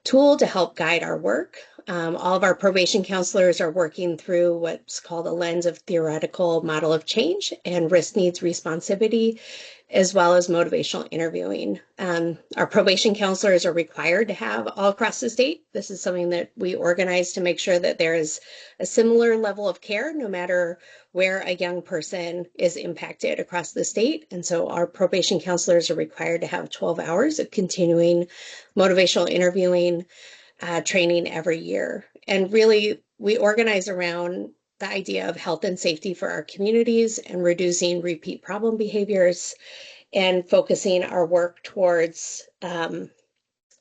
S7: tool to help guide our work. All of our probation counselors are working through what's called a lens of theoretical model of change and risk needs responsivity, as well as motivational interviewing. Our probation counselors are required to have all across the state. This is something that we organize to make sure that there is a similar level of care no matter where a young person is impacted across the state. And so our probation counselors are required to have 12 hours of continuing motivational interviewing training every year. And really, we organize around the idea of health and safety for our communities and reducing repeat problem behaviors and focusing our work towards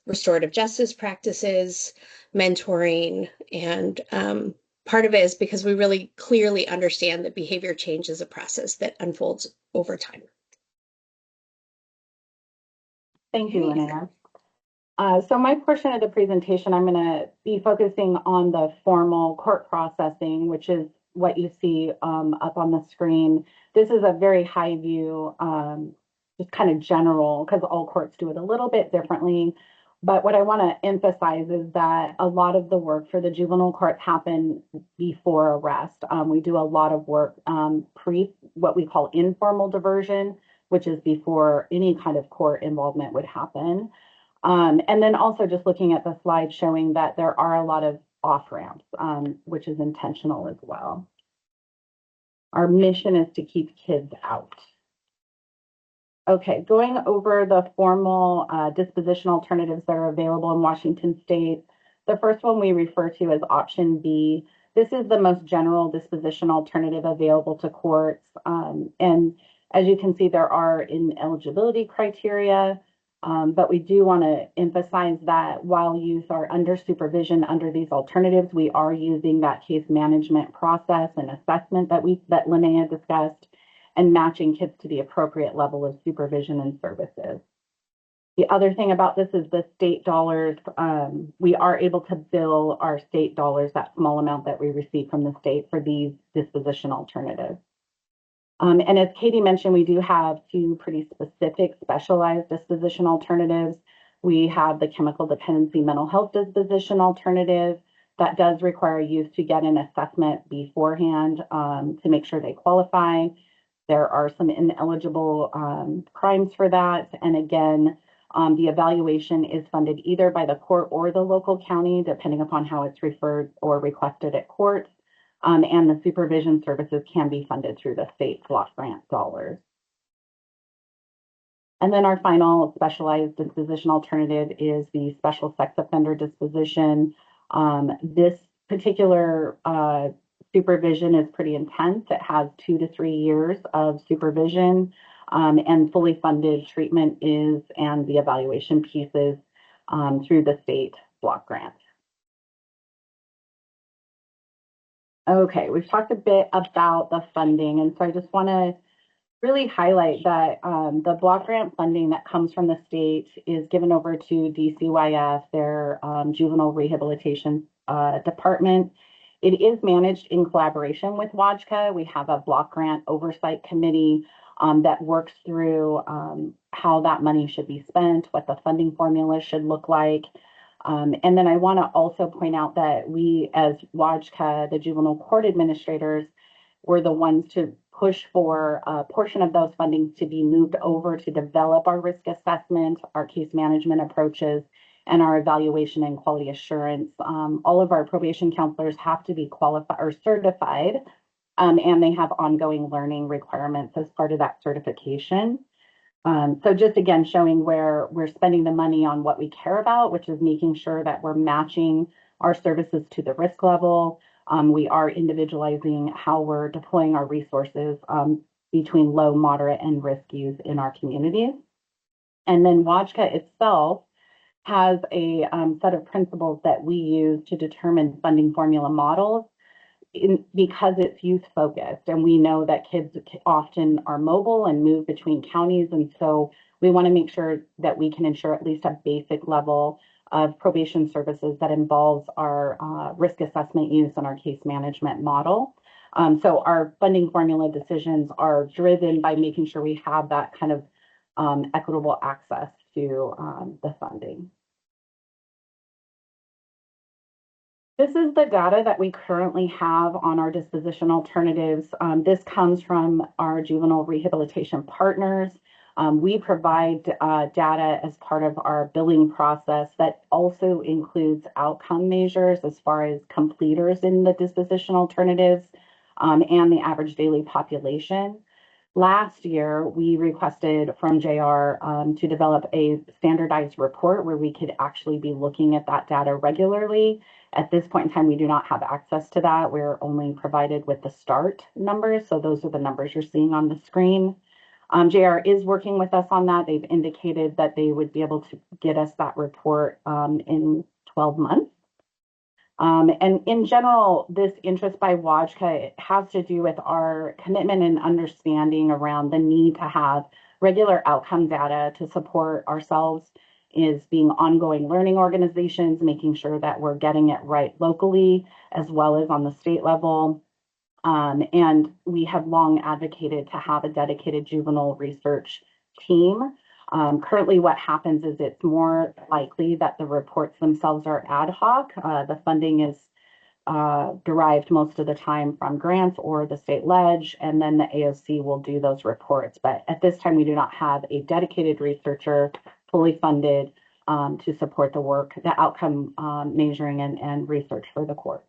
S7: restorative justice practices, mentoring, and part of it is because we really clearly understand that behavior change is a process that unfolds over time.
S8: Thank you, Linnea. So my portion of the presentation, I'm going to be focusing on the formal court processing, which is what you see up on the screen. This is a very high view, just kind of general, because all courts do it a little bit differently. But what I want to emphasize is that a lot of the work for the juvenile court happen before arrest. We do a lot of work pre what we call informal diversion, which is before any kind of court involvement would happen. And then also just looking at the slide showing that there are a lot of off-ramps, which is intentional as well. Our mission is to keep kids out. Okay, going over the formal disposition alternatives that are available in Washington State. The first one we refer to as option B. This is the most general disposition alternative available to courts. And as you can see, there are ineligibility criteria. But we do want to emphasize that while youth are under supervision under these alternatives, we are using that case management process and assessment that Linnea discussed and matching kids to the appropriate level of supervision and services. The other thing about this is the state dollars. We are able to bill our state dollars, that small amount that we receive from the state for these disposition alternatives. And as Katie mentioned, we do have 2 pretty specific specialized disposition alternatives. We have the chemical dependency mental health disposition alternative that does require youth to get an assessment beforehand to make sure they qualify. There are some ineligible crimes for that. And again, the evaluation is funded either by the court or the local county, depending upon how it's referred or requested at court. And the supervision services can be funded through the state block grant dollars. And then our final specialized disposition alternative is the special sex offender disposition. This particular supervision is pretty intense. It has 2 to 3 years of supervision, and fully funded treatment is, and the evaluation pieces through the state block grant. Okay, we've talked a bit about the funding, and so I just want to really highlight that the block grant funding that comes from the state is given over to DCYF, their juvenile rehabilitation department. It is managed in collaboration with WAJCA. We have a block grant oversight committee that works through how that money should be spent, what the funding formula should look like. And then I want to also point out that we, as WAJCA, the juvenile court administrators, were the ones to push for a portion of those fundings to be moved over to develop our risk assessment, our case management approaches, and our evaluation and quality assurance. All of our probation counselors have to be qualified or certified, and they have ongoing learning requirements as part of that certification. So just again, showing where we're spending the money on what we care about, which is making sure that we're matching our services to the risk level. We are individualizing how we're deploying our resources between low, moderate, and risk use in our communities. And then WAJCA itself has a set of principles that we use to determine funding formula models because it's youth focused, and we know that kids often are mobile and move between counties, and so we want to make sure that we can ensure at least a basic level of probation services that involves our risk assessment use and our case management model. So our funding formula decisions are driven by making sure we have that kind of equitable access to the funding. This is the data that we currently have on our disposition alternatives. This comes from our juvenile rehabilitation partners. We provide data as part of our billing process that also includes outcome measures as far as completers in the disposition alternatives and the average daily population. Last year, we requested from JR to develop a standardized report where we could actually be looking at that data regularly. At this point in time, we do not have access to that. We're only provided with the START numbers. So those are the numbers you're seeing on the screen. JR is working with us on that. They've indicated that they would be able to get us that report in 12 months. And in general, this interest by WAJCA has to do with our commitment and understanding around the need to have regular outcome data to support ourselves is being ongoing learning organizations, making sure that we're getting it right locally as well as on the state level. And we have long advocated to have a dedicated juvenile research team. Currently, what happens is it's more likely that the reports themselves are ad hoc. The funding is derived most of the time from grants or the state ledge, and then the AOC will do those reports. But at this time, we do not have a dedicated researcher fully funded to support the work, the outcome measuring and research for the court.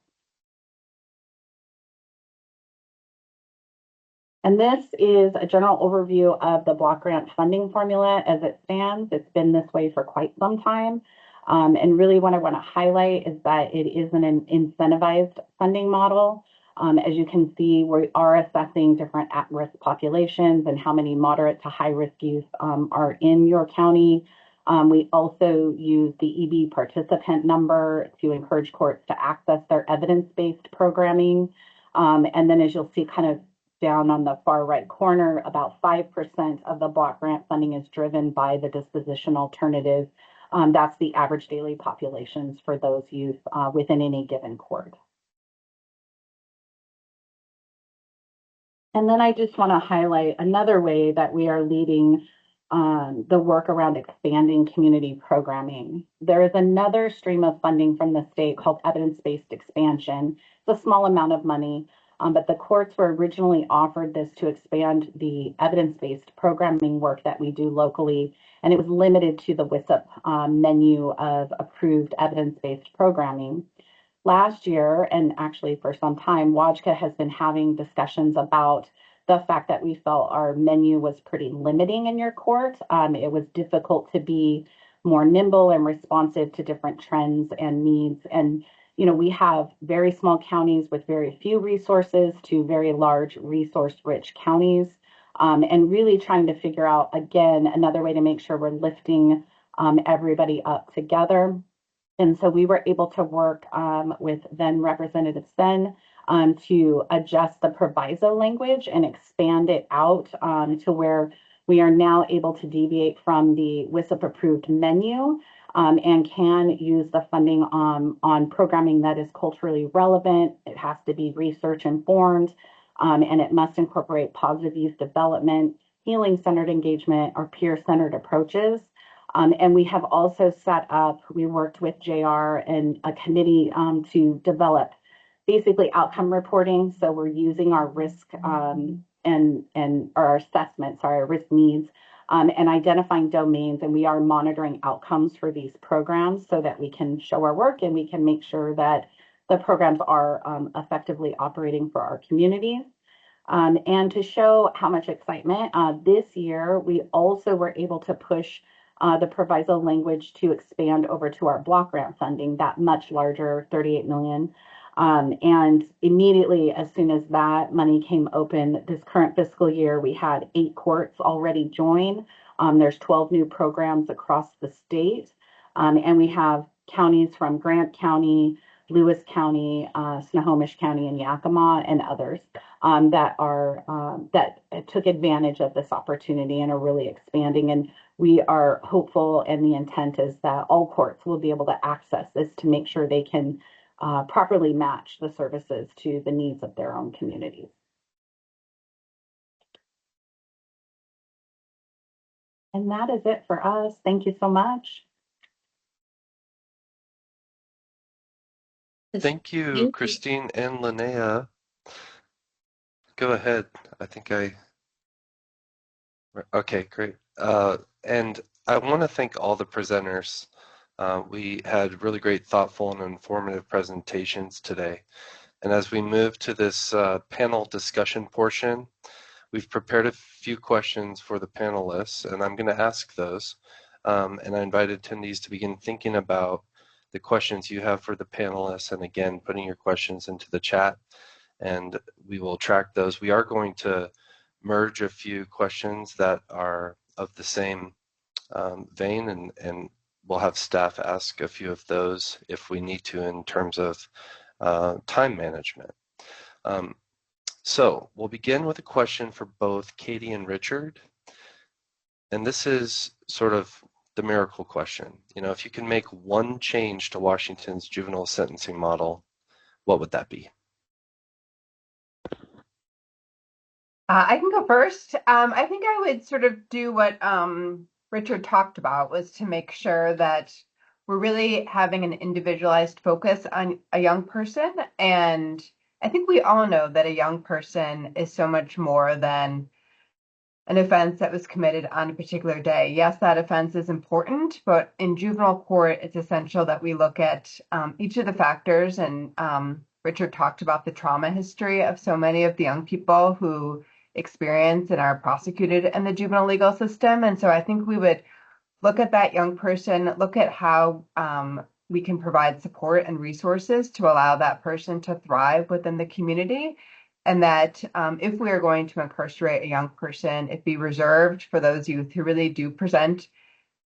S8: And this is a general overview of the block grant funding formula as it stands. It's been this way for quite some time. And really what I want to highlight is that it is an incentivized funding model. As you can see, we are assessing different at-risk populations and how many moderate to high-risk youth are in your county. We also use the EB participant number to encourage courts to access their evidence-based programming. And then as you'll see kind of down on the far right corner, about 5% of the block grant funding is driven by the disposition alternative. That's the average daily populations for those youth within any given court. And then I just want to highlight another way that we are leading the work around expanding community programming. There is another stream of funding from the state called evidence-based expansion. It's a small amount of money. But the courts were originally offered this to expand the evidence-based programming work that we do locally, and it was limited to the WISP menu of approved evidence-based programming. Last year, and actually for some time, WAJCA has been having discussions about the fact that we felt our menu was pretty limiting in your court. It was difficult to be more nimble and responsive to different trends and needs. And you know, we have very small counties with very few resources to very large resource-rich counties, and really trying to figure out, again, another way to make sure we're lifting everybody up together. And so we were able to work with then Representative Sen to adjust the proviso language and expand it out to where we are now able to deviate from the WISP approved menu and can use the funding on programming that is culturally relevant. It has to be research informed, and it must incorporate positive youth development, healing-centered engagement, or peer-centered approaches. And we have also set up, we worked with JR and a committee to develop basically outcome reporting. So we're using our risk and our assessments, our risk needs, and identifying domains, and we are monitoring outcomes for these programs so that we can show our work and we can make sure that the programs are effectively operating for our communities. And to show how much excitement, this year we also were able to push the proviso language to expand over to our block grant funding, that much larger 38 million. And immediately, as soon as that money came open this current fiscal year, we had 8 courts already join. There's 12 new programs across the state. And we have counties from Grant County, Lewis County, Snohomish County, and Yakima, and others that took advantage of this opportunity and are really expanding. And we are hopeful, and the intent is that all courts will be able to access this to make sure they can properly match the services to the needs of their own communities. And that is it for us. Thank you so much.
S3: Thank you, Christine and Linnea. Go ahead. Okay, great. And I want to thank all the presenters. We had really great, thoughtful, and informative presentations today. And as we move to this panel discussion portion, we've prepared a few questions for the panelists, and I'm going to ask those. And I invite attendees to begin thinking about the questions you have for the panelists, and again, putting your questions into the chat, and we will track those. We are going to merge a few questions that are of the same vein, and we'll have staff ask a few of those if we need to in terms of time management. So we'll begin with a question for both Katie and Richard. And this is sort of the miracle question. You know, if you can make one change to Washington's juvenile sentencing model, what would that be?
S4: I can go first. I think I would sort of do what Richard talked about, was to make sure that we're really having an individualized focus on a young person. And I think we all know that a young person is so much more than an offense that was committed on a particular day. Yes, that offense is important, but in juvenile court, it's essential that we look at each of the factors. And Richard talked about the trauma history of so many of the young people who experience and are prosecuted in the juvenile legal system. And so I think we would look at that young person, look at how we can provide support and resources to allow that person to thrive within the community. And that if we are going to incarcerate a young person, it be reserved for those youth who really do present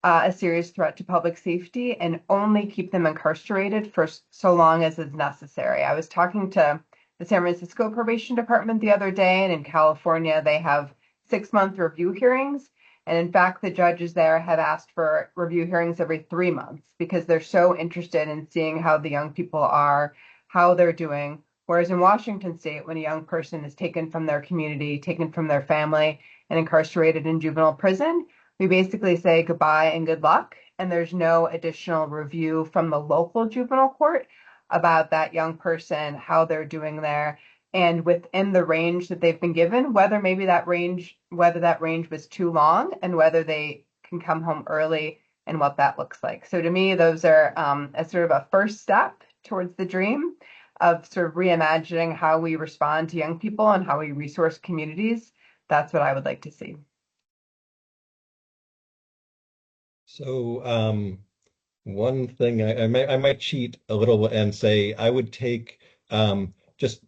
S4: a serious threat to public safety, and only keep them incarcerated for so long as is necessary. I was talking to the San Francisco Probation Department the other day, and in California, they have 6-month review hearings. And in fact, the judges there have asked for review hearings every 3 months because they're so interested in seeing how the young people are, how they're doing. Whereas in Washington state, when a young person is taken from their community, taken from their family, and incarcerated in juvenile prison, we basically say goodbye and good luck. And there's no additional review from the local juvenile court about that young person, how they're doing there, and within the range that they've been given, whether that range was too long, and whether they can come home early, and what that looks like. So to me, those are a sort of a first step towards the dream of sort of reimagining how we respond to young people and how we resource communities. That's what I would like to see.
S6: So one thing I might cheat a little and say I would take just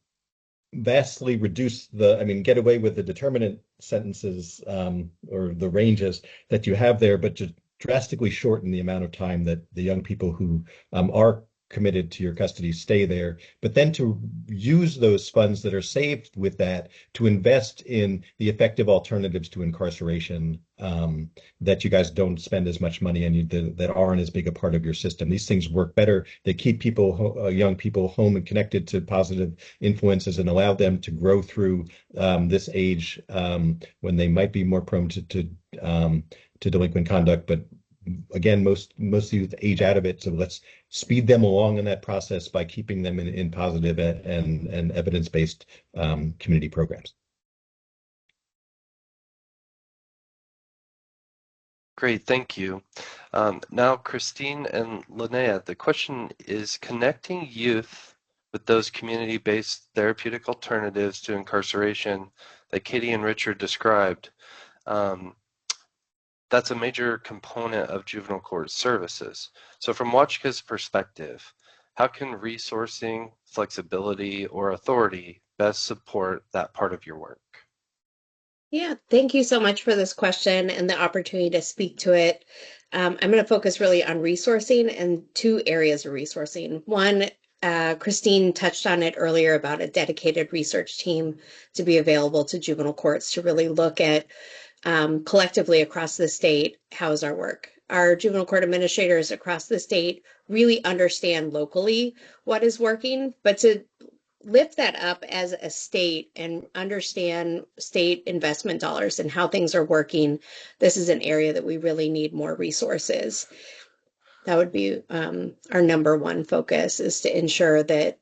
S6: vastly reduce get away with the determinate sentences or the ranges that you have there, but to drastically shorten the amount of time that the young people who are committed to your custody stay there, but then to use those funds that are saved with that to invest in the effective alternatives to incarceration, that you guys don't spend as much money and that aren't as big a part of your system. These things work better. They keep people, young people, home and connected to positive influences and allow them to grow through this age when they might be more prone to delinquent conduct. But again, most youth age out of it. So let's speed them along in that process by keeping them in positive and evidence-based community programs.
S3: Great, thank you. Now, Christine and Linnea, the question is connecting youth with those community-based therapeutic alternatives to incarceration that Katie and Richard described. That's a major component of juvenile court services. So from WACHKA's perspective, how can resourcing, flexibility, or authority best support that part of your work?
S7: Yeah, thank you so much for this question and the opportunity to speak to it. I'm going to focus really on resourcing and two areas of resourcing. One, Christine touched on it earlier about a dedicated research team to be available to juvenile courts to really look at collectively across the state, how is our work? Our juvenile court administrators across the state really understand locally what is working, but to lift that up as a state and understand state investment dollars and how things are working, this is an area that we really need more resources. That would be our number one focus, is to ensure that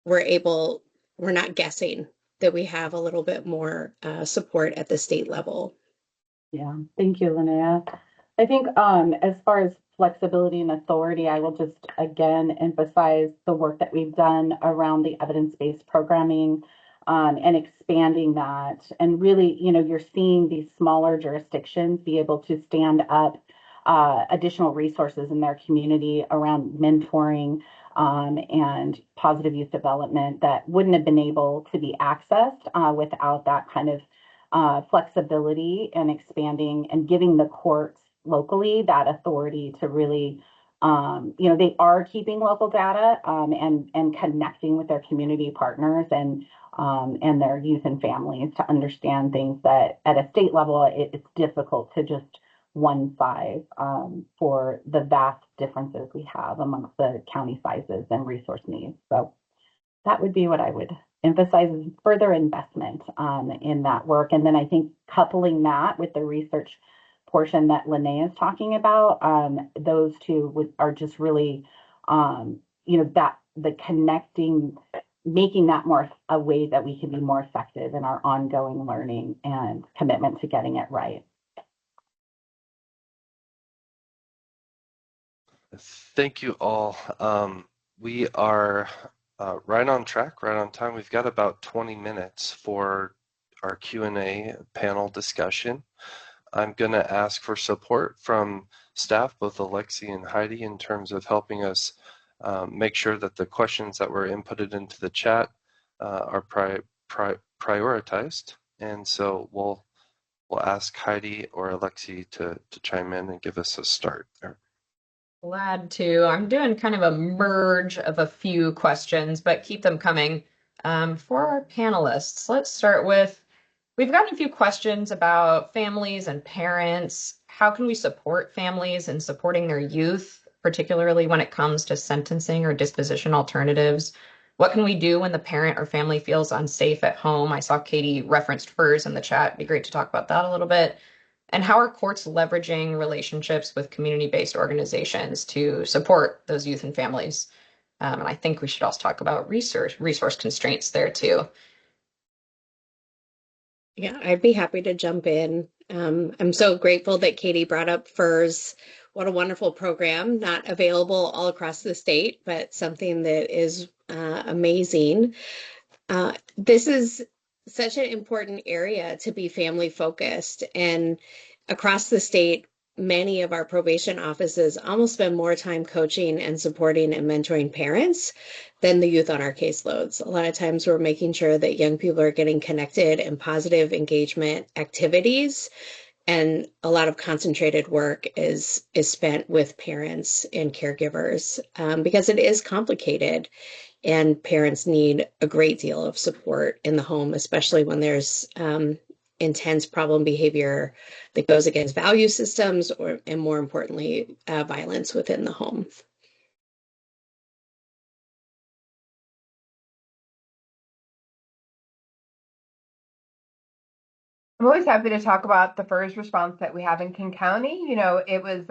S7: we're not guessing, that we have a little bit more support at the state level.
S8: Yeah, thank you, Linnea. I think as far as flexibility and authority, I will just again emphasize the work that we've done around the evidence-based programming and expanding that. And really, you're seeing these smaller jurisdictions be able to stand up additional resources in their community around mentoring and positive youth development that wouldn't have been able to be accessed without that kind of flexibility and expanding and giving the courts locally that authority to really, they are keeping local data and connecting with their community partners and their youth and families to understand things that at a state level, it's difficult to just one size for the vast differences we have amongst the county sizes and resource needs. So that would be what I would emphasize, is further investment in that work. And then I think coupling that with the research portion that Linnea is talking about, those two are just really, that the connecting, making that more a way that we can be more effective in our ongoing learning and commitment to getting it right.
S3: Thank you all. We are right on track, right on time. We've got about 20 minutes for our Q&A panel discussion. I'm going to ask for support from staff, both Alexi and Heidi, in terms of helping us make sure that the questions that were inputted into the chat are prioritized. And so we'll ask Heidi or Alexi to chime in and give us a start there.
S2: Glad to. I'm doing kind of a merge of a few questions, but keep them coming. For our panelists, let's start with, we've gotten a few questions about families and parents. How can we support families in supporting their youth, particularly when it comes to sentencing or disposition alternatives? What can we do when the parent or family feels unsafe at home? I saw Katie referenced FERS in the chat. It'd be great to talk about that a little bit. And how are courts leveraging relationships with community-based organizations to support those youth and families? And I think we should also talk about resource constraints there too.
S7: Yeah, I'd be happy to jump in. I'm so grateful that Katie brought up FERS. What a wonderful program, not available all across the state, but something that is amazing. This is such an important area to be family focused, and across the state, many of our probation offices almost spend more time coaching and supporting and mentoring parents than the youth on our caseloads. A lot of times we're making sure that young people are getting connected in positive engagement activities and a lot of concentrated work is spent with parents and caregivers because it is complicated, and parents need a great deal of support in the home, especially when there's intense problem behavior that goes against value systems, and more importantly, violence within the home.
S4: I'm always happy to talk about the first response that we have in King County. It was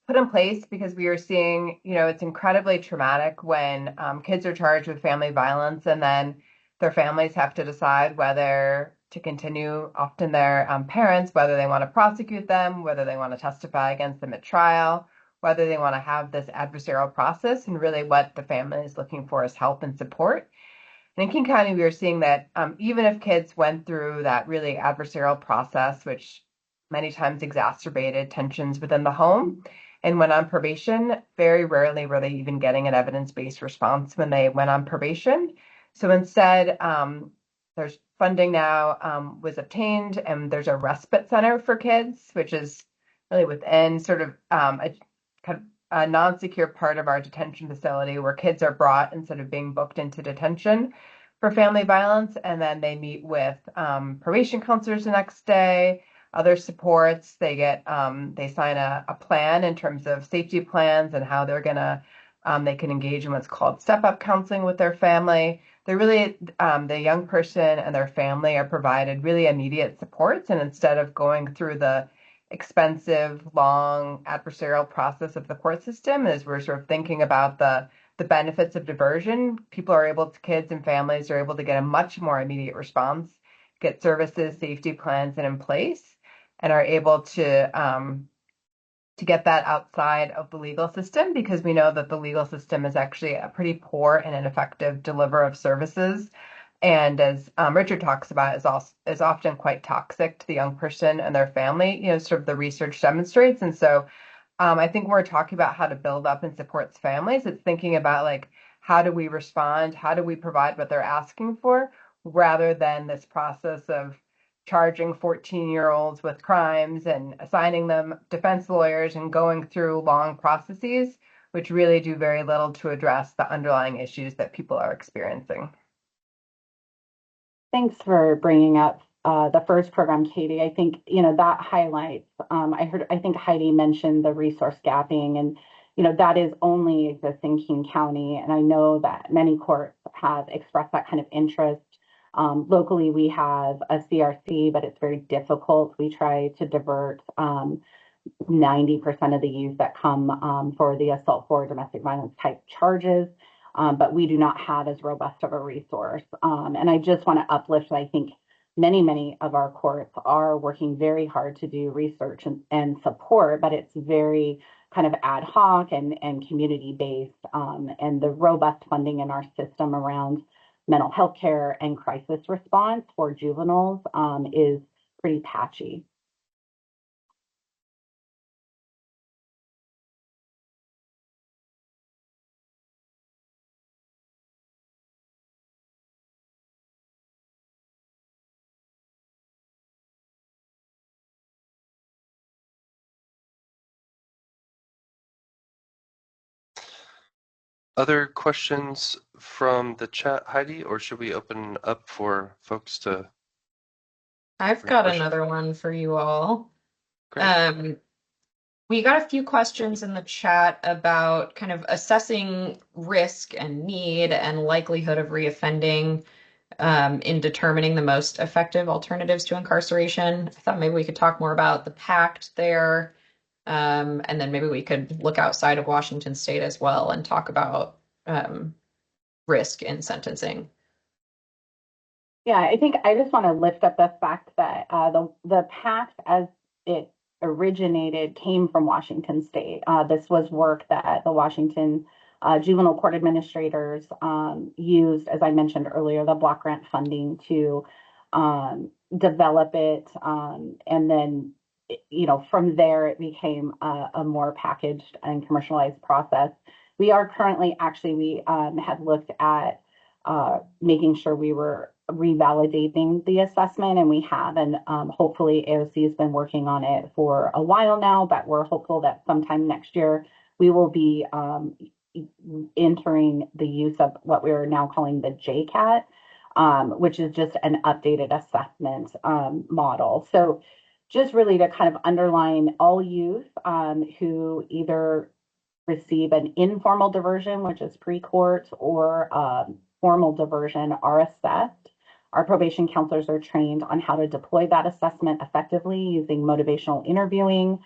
S4: put in place because we are seeing, it's incredibly traumatic when kids are charged with family violence and then their families have to decide whether to continue, often their parents, whether they want to prosecute them, whether they want to testify against them at trial, whether they want to have this adversarial process, and really what the family is looking for is help and support. And in King County, we are seeing that even if kids went through that really adversarial process, which many times exacerbated tensions within the home, and went on probation, very rarely were they even getting an evidence-based response when they went on probation. So instead, there's funding now was obtained, and there's a respite center for kids, which is really within sort of a kind of a non-secure part of our detention facility where kids are brought instead of being booked into detention for family violence, and then they meet with probation counselors the next day, other supports. They sign a plan in terms of safety plans and how they're gonna they can engage in what's called step-up counseling with their family. They're really the young person and their family are provided really immediate supports, and instead of going through the expensive, long adversarial process of the court system, as we're sort of thinking about the benefits of diversion, kids and families are able to get a much more immediate response, get services, safety plans in place, and are able to get that outside of the legal system, because we know that the legal system is actually a pretty poor and ineffective deliverer of services. And as Richard talks about, is often quite toxic to the young person and their family, sort of the research demonstrates. And so I think when we're talking about how to build up and support families, it's thinking about like, how do we respond? How do we provide what they're asking for, rather than this process of charging 14-year-olds with crimes and assigning them defense lawyers and going through long processes, which really do very little to address the underlying issues that people are experiencing.
S8: Thanks for bringing up the first program, Katie. I think, that highlights, I think Heidi mentioned the resource gapping, and, that is only exists in King County. And I know that many courts have expressed that kind of interest. Locally, we have a CRC, but it's very difficult. We try to divert 90% of the youth that come for the assault for domestic violence type charges. But we do not have as robust of a resource. And I just want to uplift, I think many of our courts are working very hard to do research and support, but it's very kind of ad hoc and community based. And the robust funding in our system around mental health care and crisis response for juveniles is pretty patchy.
S3: Other questions from the chat, Heidi, or should we open up for folks to?
S2: I've got another one for you all.
S3: Great.
S2: We got a few questions in the chat about kind of assessing risk and need and likelihood of reoffending in determining the most effective alternatives to incarceration. I thought maybe we could talk more about the PACT there, and then maybe we could look outside of Washington State as well and talk about risk in sentencing.
S8: Yeah, I think I just want to lift up the fact that the PACT, as it originated, came from Washington State. This was work that the Washington juvenile court administrators used, as I mentioned earlier, the block grant funding to develop it. And then, from there, it became a more packaged and commercialized process. We are currently, we had looked at making sure we were revalidating the assessment, and we have, and hopefully AOC has been working on it for a while now, but we're hopeful that sometime next year we will be entering the use of what we're now calling the JCAT, which is just an updated assessment model. So just really to kind of underline, all youth who either receive an informal diversion, which is pre-court, or formal diversion are assessed. Our probation counselors are trained on how to deploy that assessment effectively using motivational interviewing.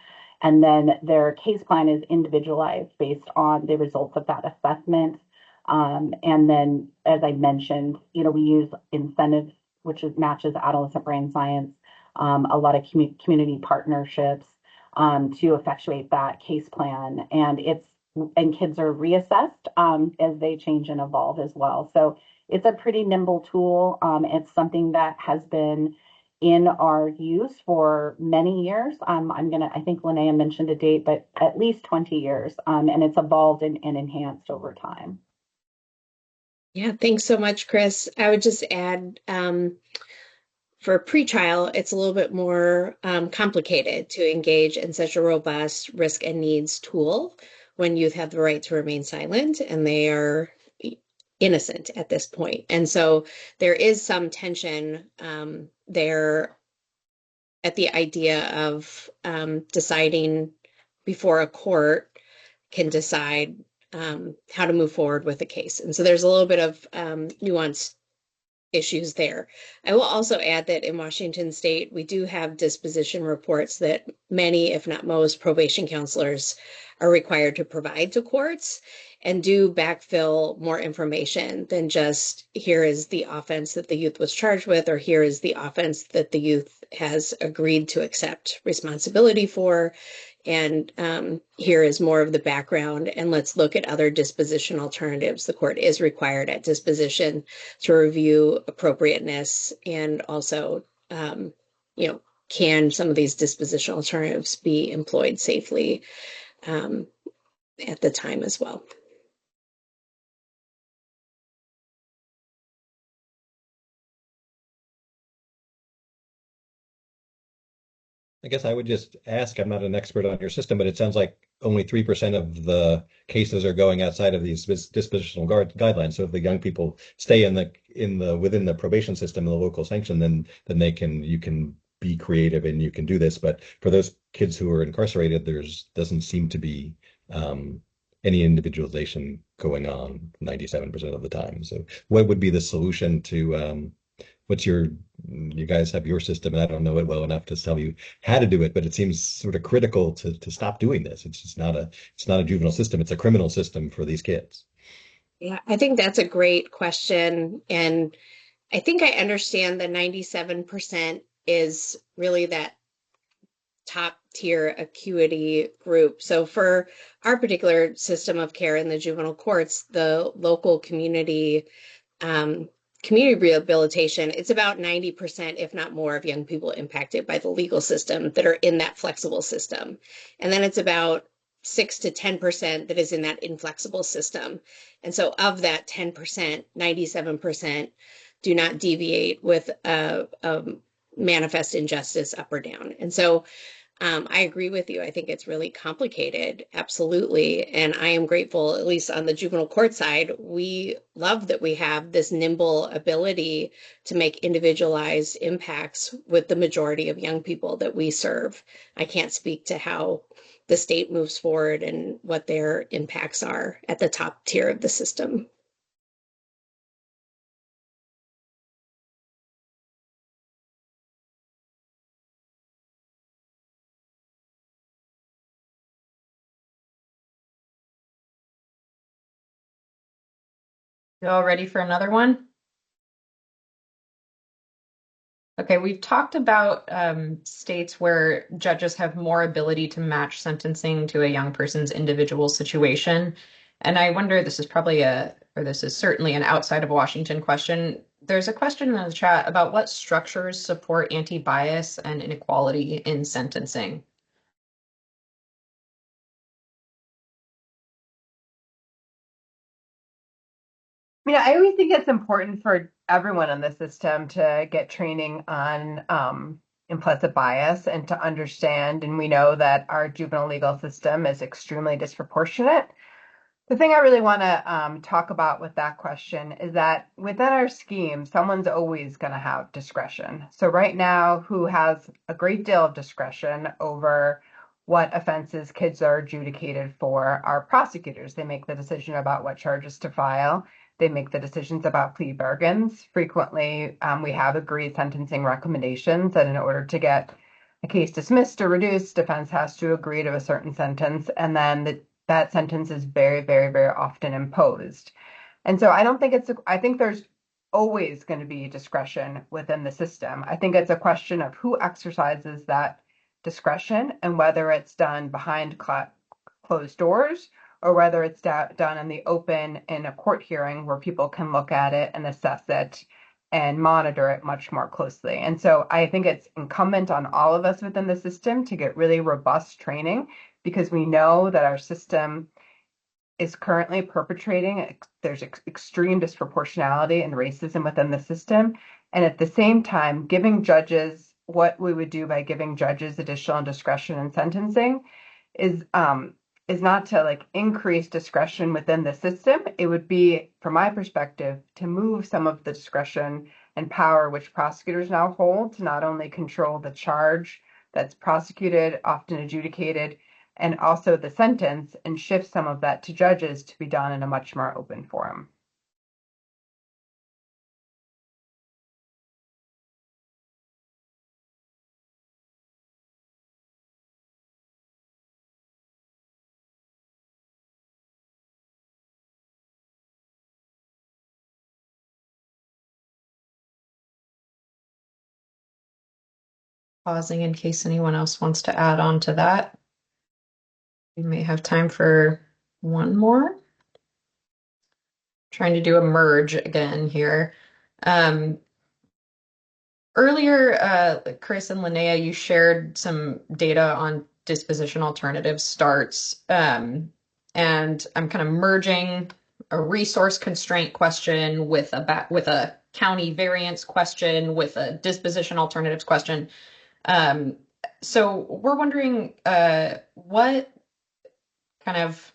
S8: And then their case plan is individualized based on the results of that assessment. And then, as I mentioned, we use incentives, which matches adolescent brain science, a lot of community partnerships to effectuate that case plan. And kids are reassessed as they change and evolve as well. So it's a pretty nimble tool. It's something that has been in our use for many years. I think Linnea mentioned a date, but at least 20 years. And it's evolved and enhanced over time.
S7: Yeah, thanks so much, Chris. I would just add, for pretrial, it's a little bit more complicated to engage in such a robust risk and needs tool when youth have the right to remain silent and they are innocent at this point. And so there is some tension there at the idea of deciding before a court can decide how to move forward with a case. And so there's a little bit of nuanced issues there. I will also add that in Washington State, we do have disposition reports that many, if not most, probation counselors are required to provide to courts, and do backfill more information than just here is the offense that the youth was charged with, or here is the offense that the youth has agreed to accept responsibility for. And here is more of the background, and let's look at other disposition alternatives. The court is required at disposition to review appropriateness, and also, can some of these disposition alternatives be employed safely at the time as well.
S6: I guess I would just ask, I'm not an expert on your system, but it sounds like only 3% of the cases are going outside of these dispositional guidelines. So if the young people stay within the probation system, the local sanction, then you can be creative and you can do this. But for those kids who are incarcerated, doesn't seem to be any individualization going on 97% of the time. So what would be the solution to you guys have your system, and I don't know it well enough to tell you how to do it, but it seems sort of critical to stop doing this. It's just not a juvenile system. It's a criminal system for these kids.
S7: Yeah, I think that's a great question. And I think I understand the 97% is really that top tier acuity group. So for our particular system of care in the juvenile courts, the local community rehabilitation, it's about 90%, if not more, of young people impacted by the legal system that are in that flexible system. And then it's about 6 to 10% that is in that inflexible system. And so of that 10%, 97% do not deviate with a manifest injustice up or down. And so I agree with you. I think it's really complicated. Absolutely. And I am grateful, at least on the juvenile court side, we love that we have this nimble ability to make individualized impacts with the majority of young people that we serve. I can't speak to how the state moves forward and what their impacts are at the top tier of the system.
S2: You all ready for another one? Okay, we've talked about states where judges have more ability to match sentencing to a young person's individual situation. And I wonder, this is certainly an outside of Washington question. There's a question in the chat about what structures support anti-bias and inequality in sentencing.
S4: I always think it's important for everyone in the system to get training on implicit bias and to understand. And we know that our juvenile legal system is extremely disproportionate. The thing I really want to talk about with that question is that within our scheme, someone's always going to have discretion. So right now, who has a great deal of discretion over what offenses kids are adjudicated for are prosecutors. They make the decision about what charges to file. They make the decisions about plea bargains. Frequently, we have agreed sentencing recommendations that in order to get a case dismissed or reduced, defense has to agree to a certain sentence, and then that sentence is very, very, very often imposed. And so I think there's always going to be discretion within the system. I think it's a question of who exercises that discretion and whether it's done behind closed doors or whether it's done in the open in a court hearing where people can look at it and assess it and monitor it much more closely. And so I think it's incumbent on all of us within the system to get really robust training because we know that our system is currently perpetrating, there's extreme disproportionality and racism within the system. And at the same time, giving judges what we would do by giving judges additional discretion in sentencing is not to like increase discretion within the system. It would be, from my perspective, to move some of the discretion and power which prosecutors now hold to not only control the charge that's prosecuted, often adjudicated, and also the sentence, and shift some of that to judges to be done in a much more open forum.
S2: Pausing in case anyone else wants to add on to that. We may have time for one more. Trying to do a merge again here. Earlier, Chris and Linnea, you shared some data on disposition alternative starts. And I'm kind of merging a resource constraint question with a county variance question with a disposition alternatives question. So we're wondering what kind of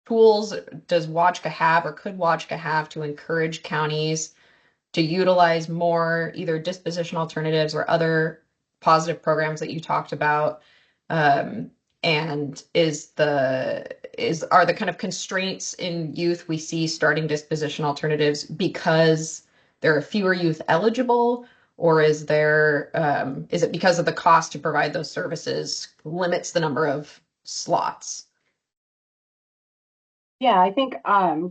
S2: tools does WAJCA have or could WAJCA have to encourage counties to utilize more either disposition alternatives or other positive programs that you talked about? And are the kind of constraints in youth we see starting disposition alternatives because there are fewer youth eligible, or is it because of the cost to provide those services limits the number of slots?
S8: Yeah, I think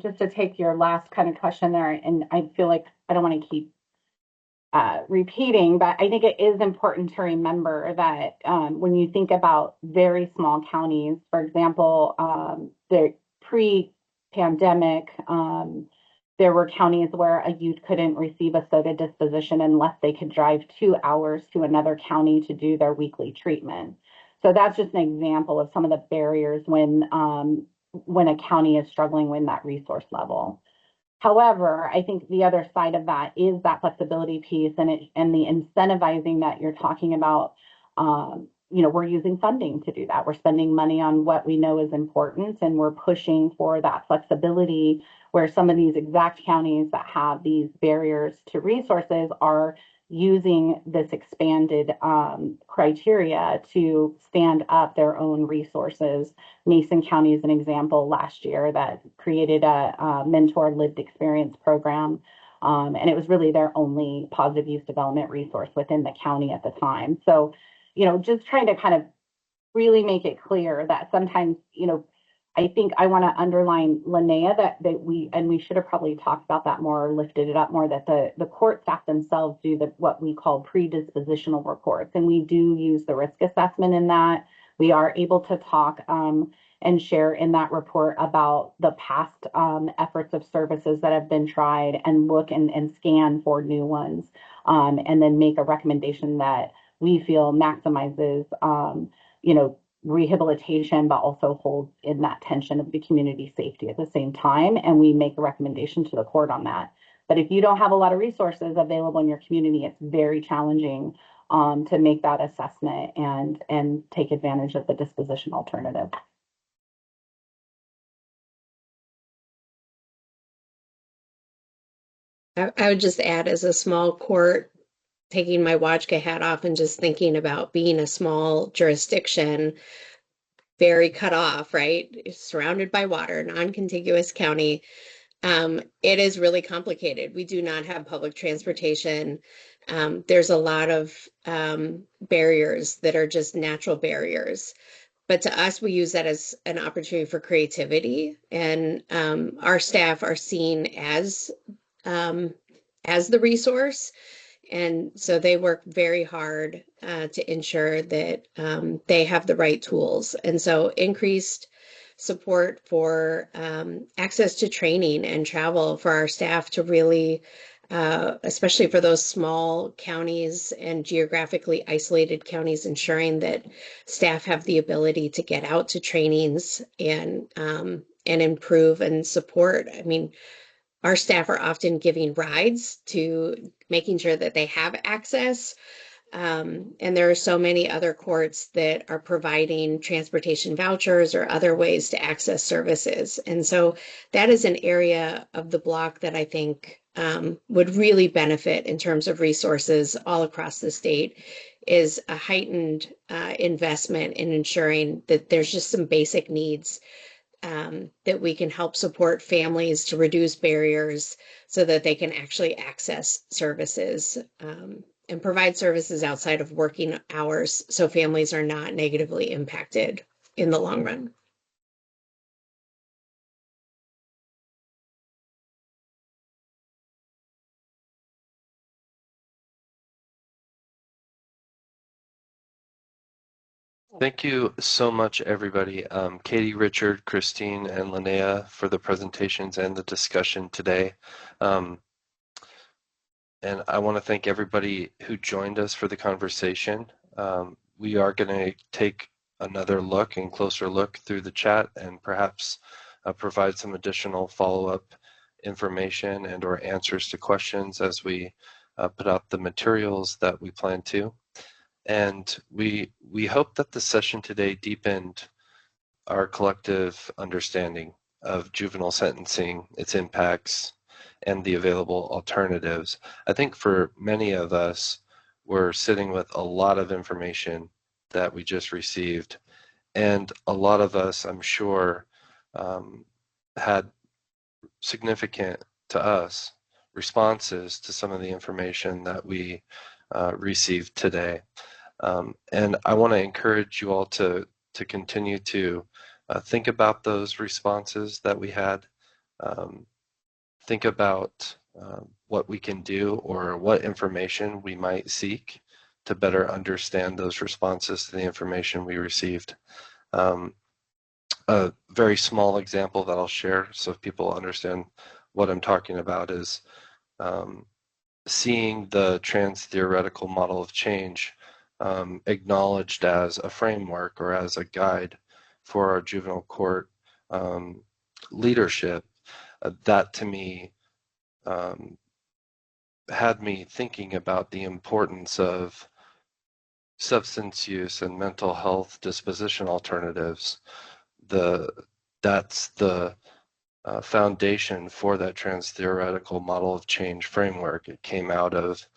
S8: just to take your last kind of question there, and I feel like I don't want to keep repeating, but I think it is important to remember that when you think about very small counties, for example, the pre-pandemic, there were counties where a youth couldn't receive a SOTA disposition unless they could drive 2 hours to another county to do their weekly treatment. So that's just an example of some of the barriers when a county is struggling with that resource level. However, I think the other side of that is that flexibility piece and the incentivizing that you're talking about. We're using funding to do that. We're spending money on what we know is important, and we're pushing for that flexibility where some of these exact counties that have these barriers to resources are using this expanded criteria to stand up their own resources. Mason County is an example last year that created a mentor lived experience program. And it was really their only positive youth development resource within the county at the time. So, just trying to kind of really make it clear that sometimes, I think I want to underline, Linnea, that we should have probably talked about that more or lifted it up more, that the court staff themselves do what we call predispositional reports. And we do use the risk assessment in that. We are able to talk and share in that report about the past efforts of services that have been tried and look and scan for new ones, and then make a recommendation that we feel maximizes rehabilitation, but also holds in that tension of the community safety at the same time. And we make a recommendation to the court on that. But if you don't have a lot of resources available in your community, it's very challenging to make that assessment and take advantage of the disposition alternative.
S7: I would just add, as a small court, taking my WAJCA hat off and just thinking about being a small jurisdiction, very cut off, right? It's surrounded by water, non-contiguous county. It is really complicated. We do not have public transportation. There's a lot of barriers that are just natural barriers. But to us, we use that as an opportunity for creativity, and our staff are seen as the resource. And so they work very hard to ensure that they have the right tools. And so increased support for access to training and travel for our staff to really, especially for those small counties and geographically isolated counties, ensuring that staff have the ability to get out to trainings and improve and support. I mean, our staff are often giving rides to making sure that they have access. And there are so many other courts that are providing transportation vouchers or other ways to access services. And so that is an area of the block that I think would really benefit in terms of resources all across the state, is a heightened investment in ensuring that there's just some basic needs that we can help support families to reduce barriers so that they can actually access services and provide services outside of working hours so families are not negatively impacted in the long run.
S3: Thank you so much, everybody. Katie, Richard, Christine, and Linnea for the presentations and the discussion today. And I want to thank everybody who joined us for the conversation. We are going to take another look and closer look through the chat and perhaps provide some additional follow-up information and or answers to questions as we put out the materials that we plan to. And we hope that the session today deepened our collective understanding of juvenile sentencing, its impacts, and the available alternatives. I think for many of us, we're sitting with a lot of information that we just received. And a lot of us, I'm sure, had significant, to us, responses to some of the information that we received today. And I want to encourage you all to continue to think about those responses that we had. Think about what we can do or what information we might seek to better understand those responses to the information we received. A very small example that I'll share so people understand what I'm talking about is seeing the trans-theoretical model of change acknowledged as a framework or as a guide for our juvenile court leadership. That to me had me thinking about the importance of substance use and mental health disposition alternatives. That's the foundation for that trans-theoretical model of change framework. It came out of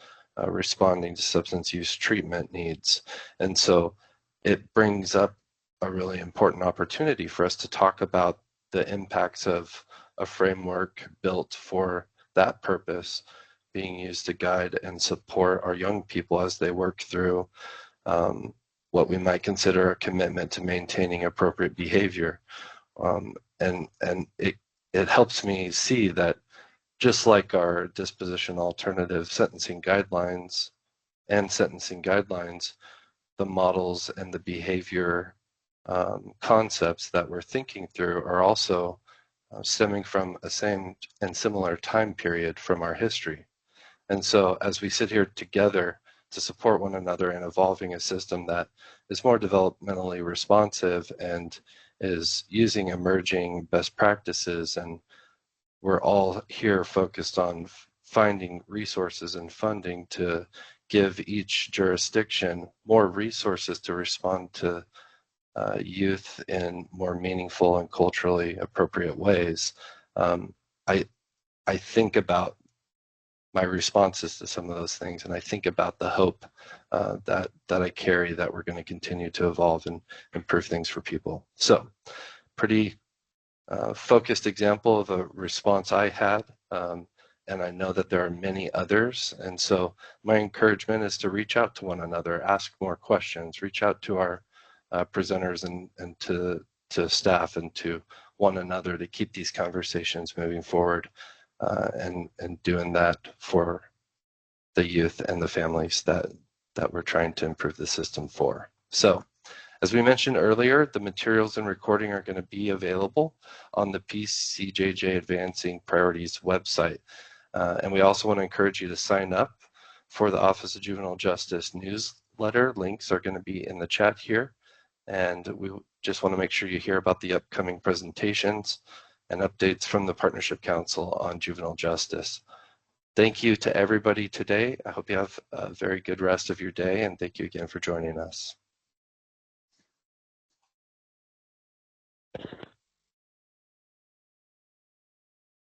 S3: responding to substance use treatment needs. And so it brings up a really important opportunity for us to talk about the impacts of a framework built for that purpose being used to guide and support our young people as they work through what we might consider a commitment to maintaining appropriate behavior. And it helps me see that just like our disposition alternative sentencing guidelines, the models and the behavior concepts that we're thinking through are also stemming from a same and similar time period from our history. And so as we sit here together to support one another in evolving a system that is more developmentally responsive and is using emerging best practices. And we're all here focused on finding resources and funding to give each jurisdiction more resources to respond to youth in more meaningful and culturally appropriate ways. I think about my responses to some of those things, and I think about the hope that I carry that we're going to continue to evolve and improve things for people. So, pretty focused example of a response I had, and I know that there are many others. And so, my encouragement is to reach out to one another, ask more questions, reach out to our presenters and to staff and to one another to keep these conversations moving forward. And doing that for the youth and the families that we're trying to improve the system for. So, as we mentioned earlier, the materials and recording are going to be available on the PCJJ Advancing Priorities website. And we also want to encourage you to sign up for the Office of Juvenile Justice newsletter. Links are going to be in the chat here. And we just want to make sure you hear about the upcoming presentations and updates from the Partnership Council on Juvenile Justice. Thank you to everybody today. I hope you have a very good rest of your day, and thank you again for joining us.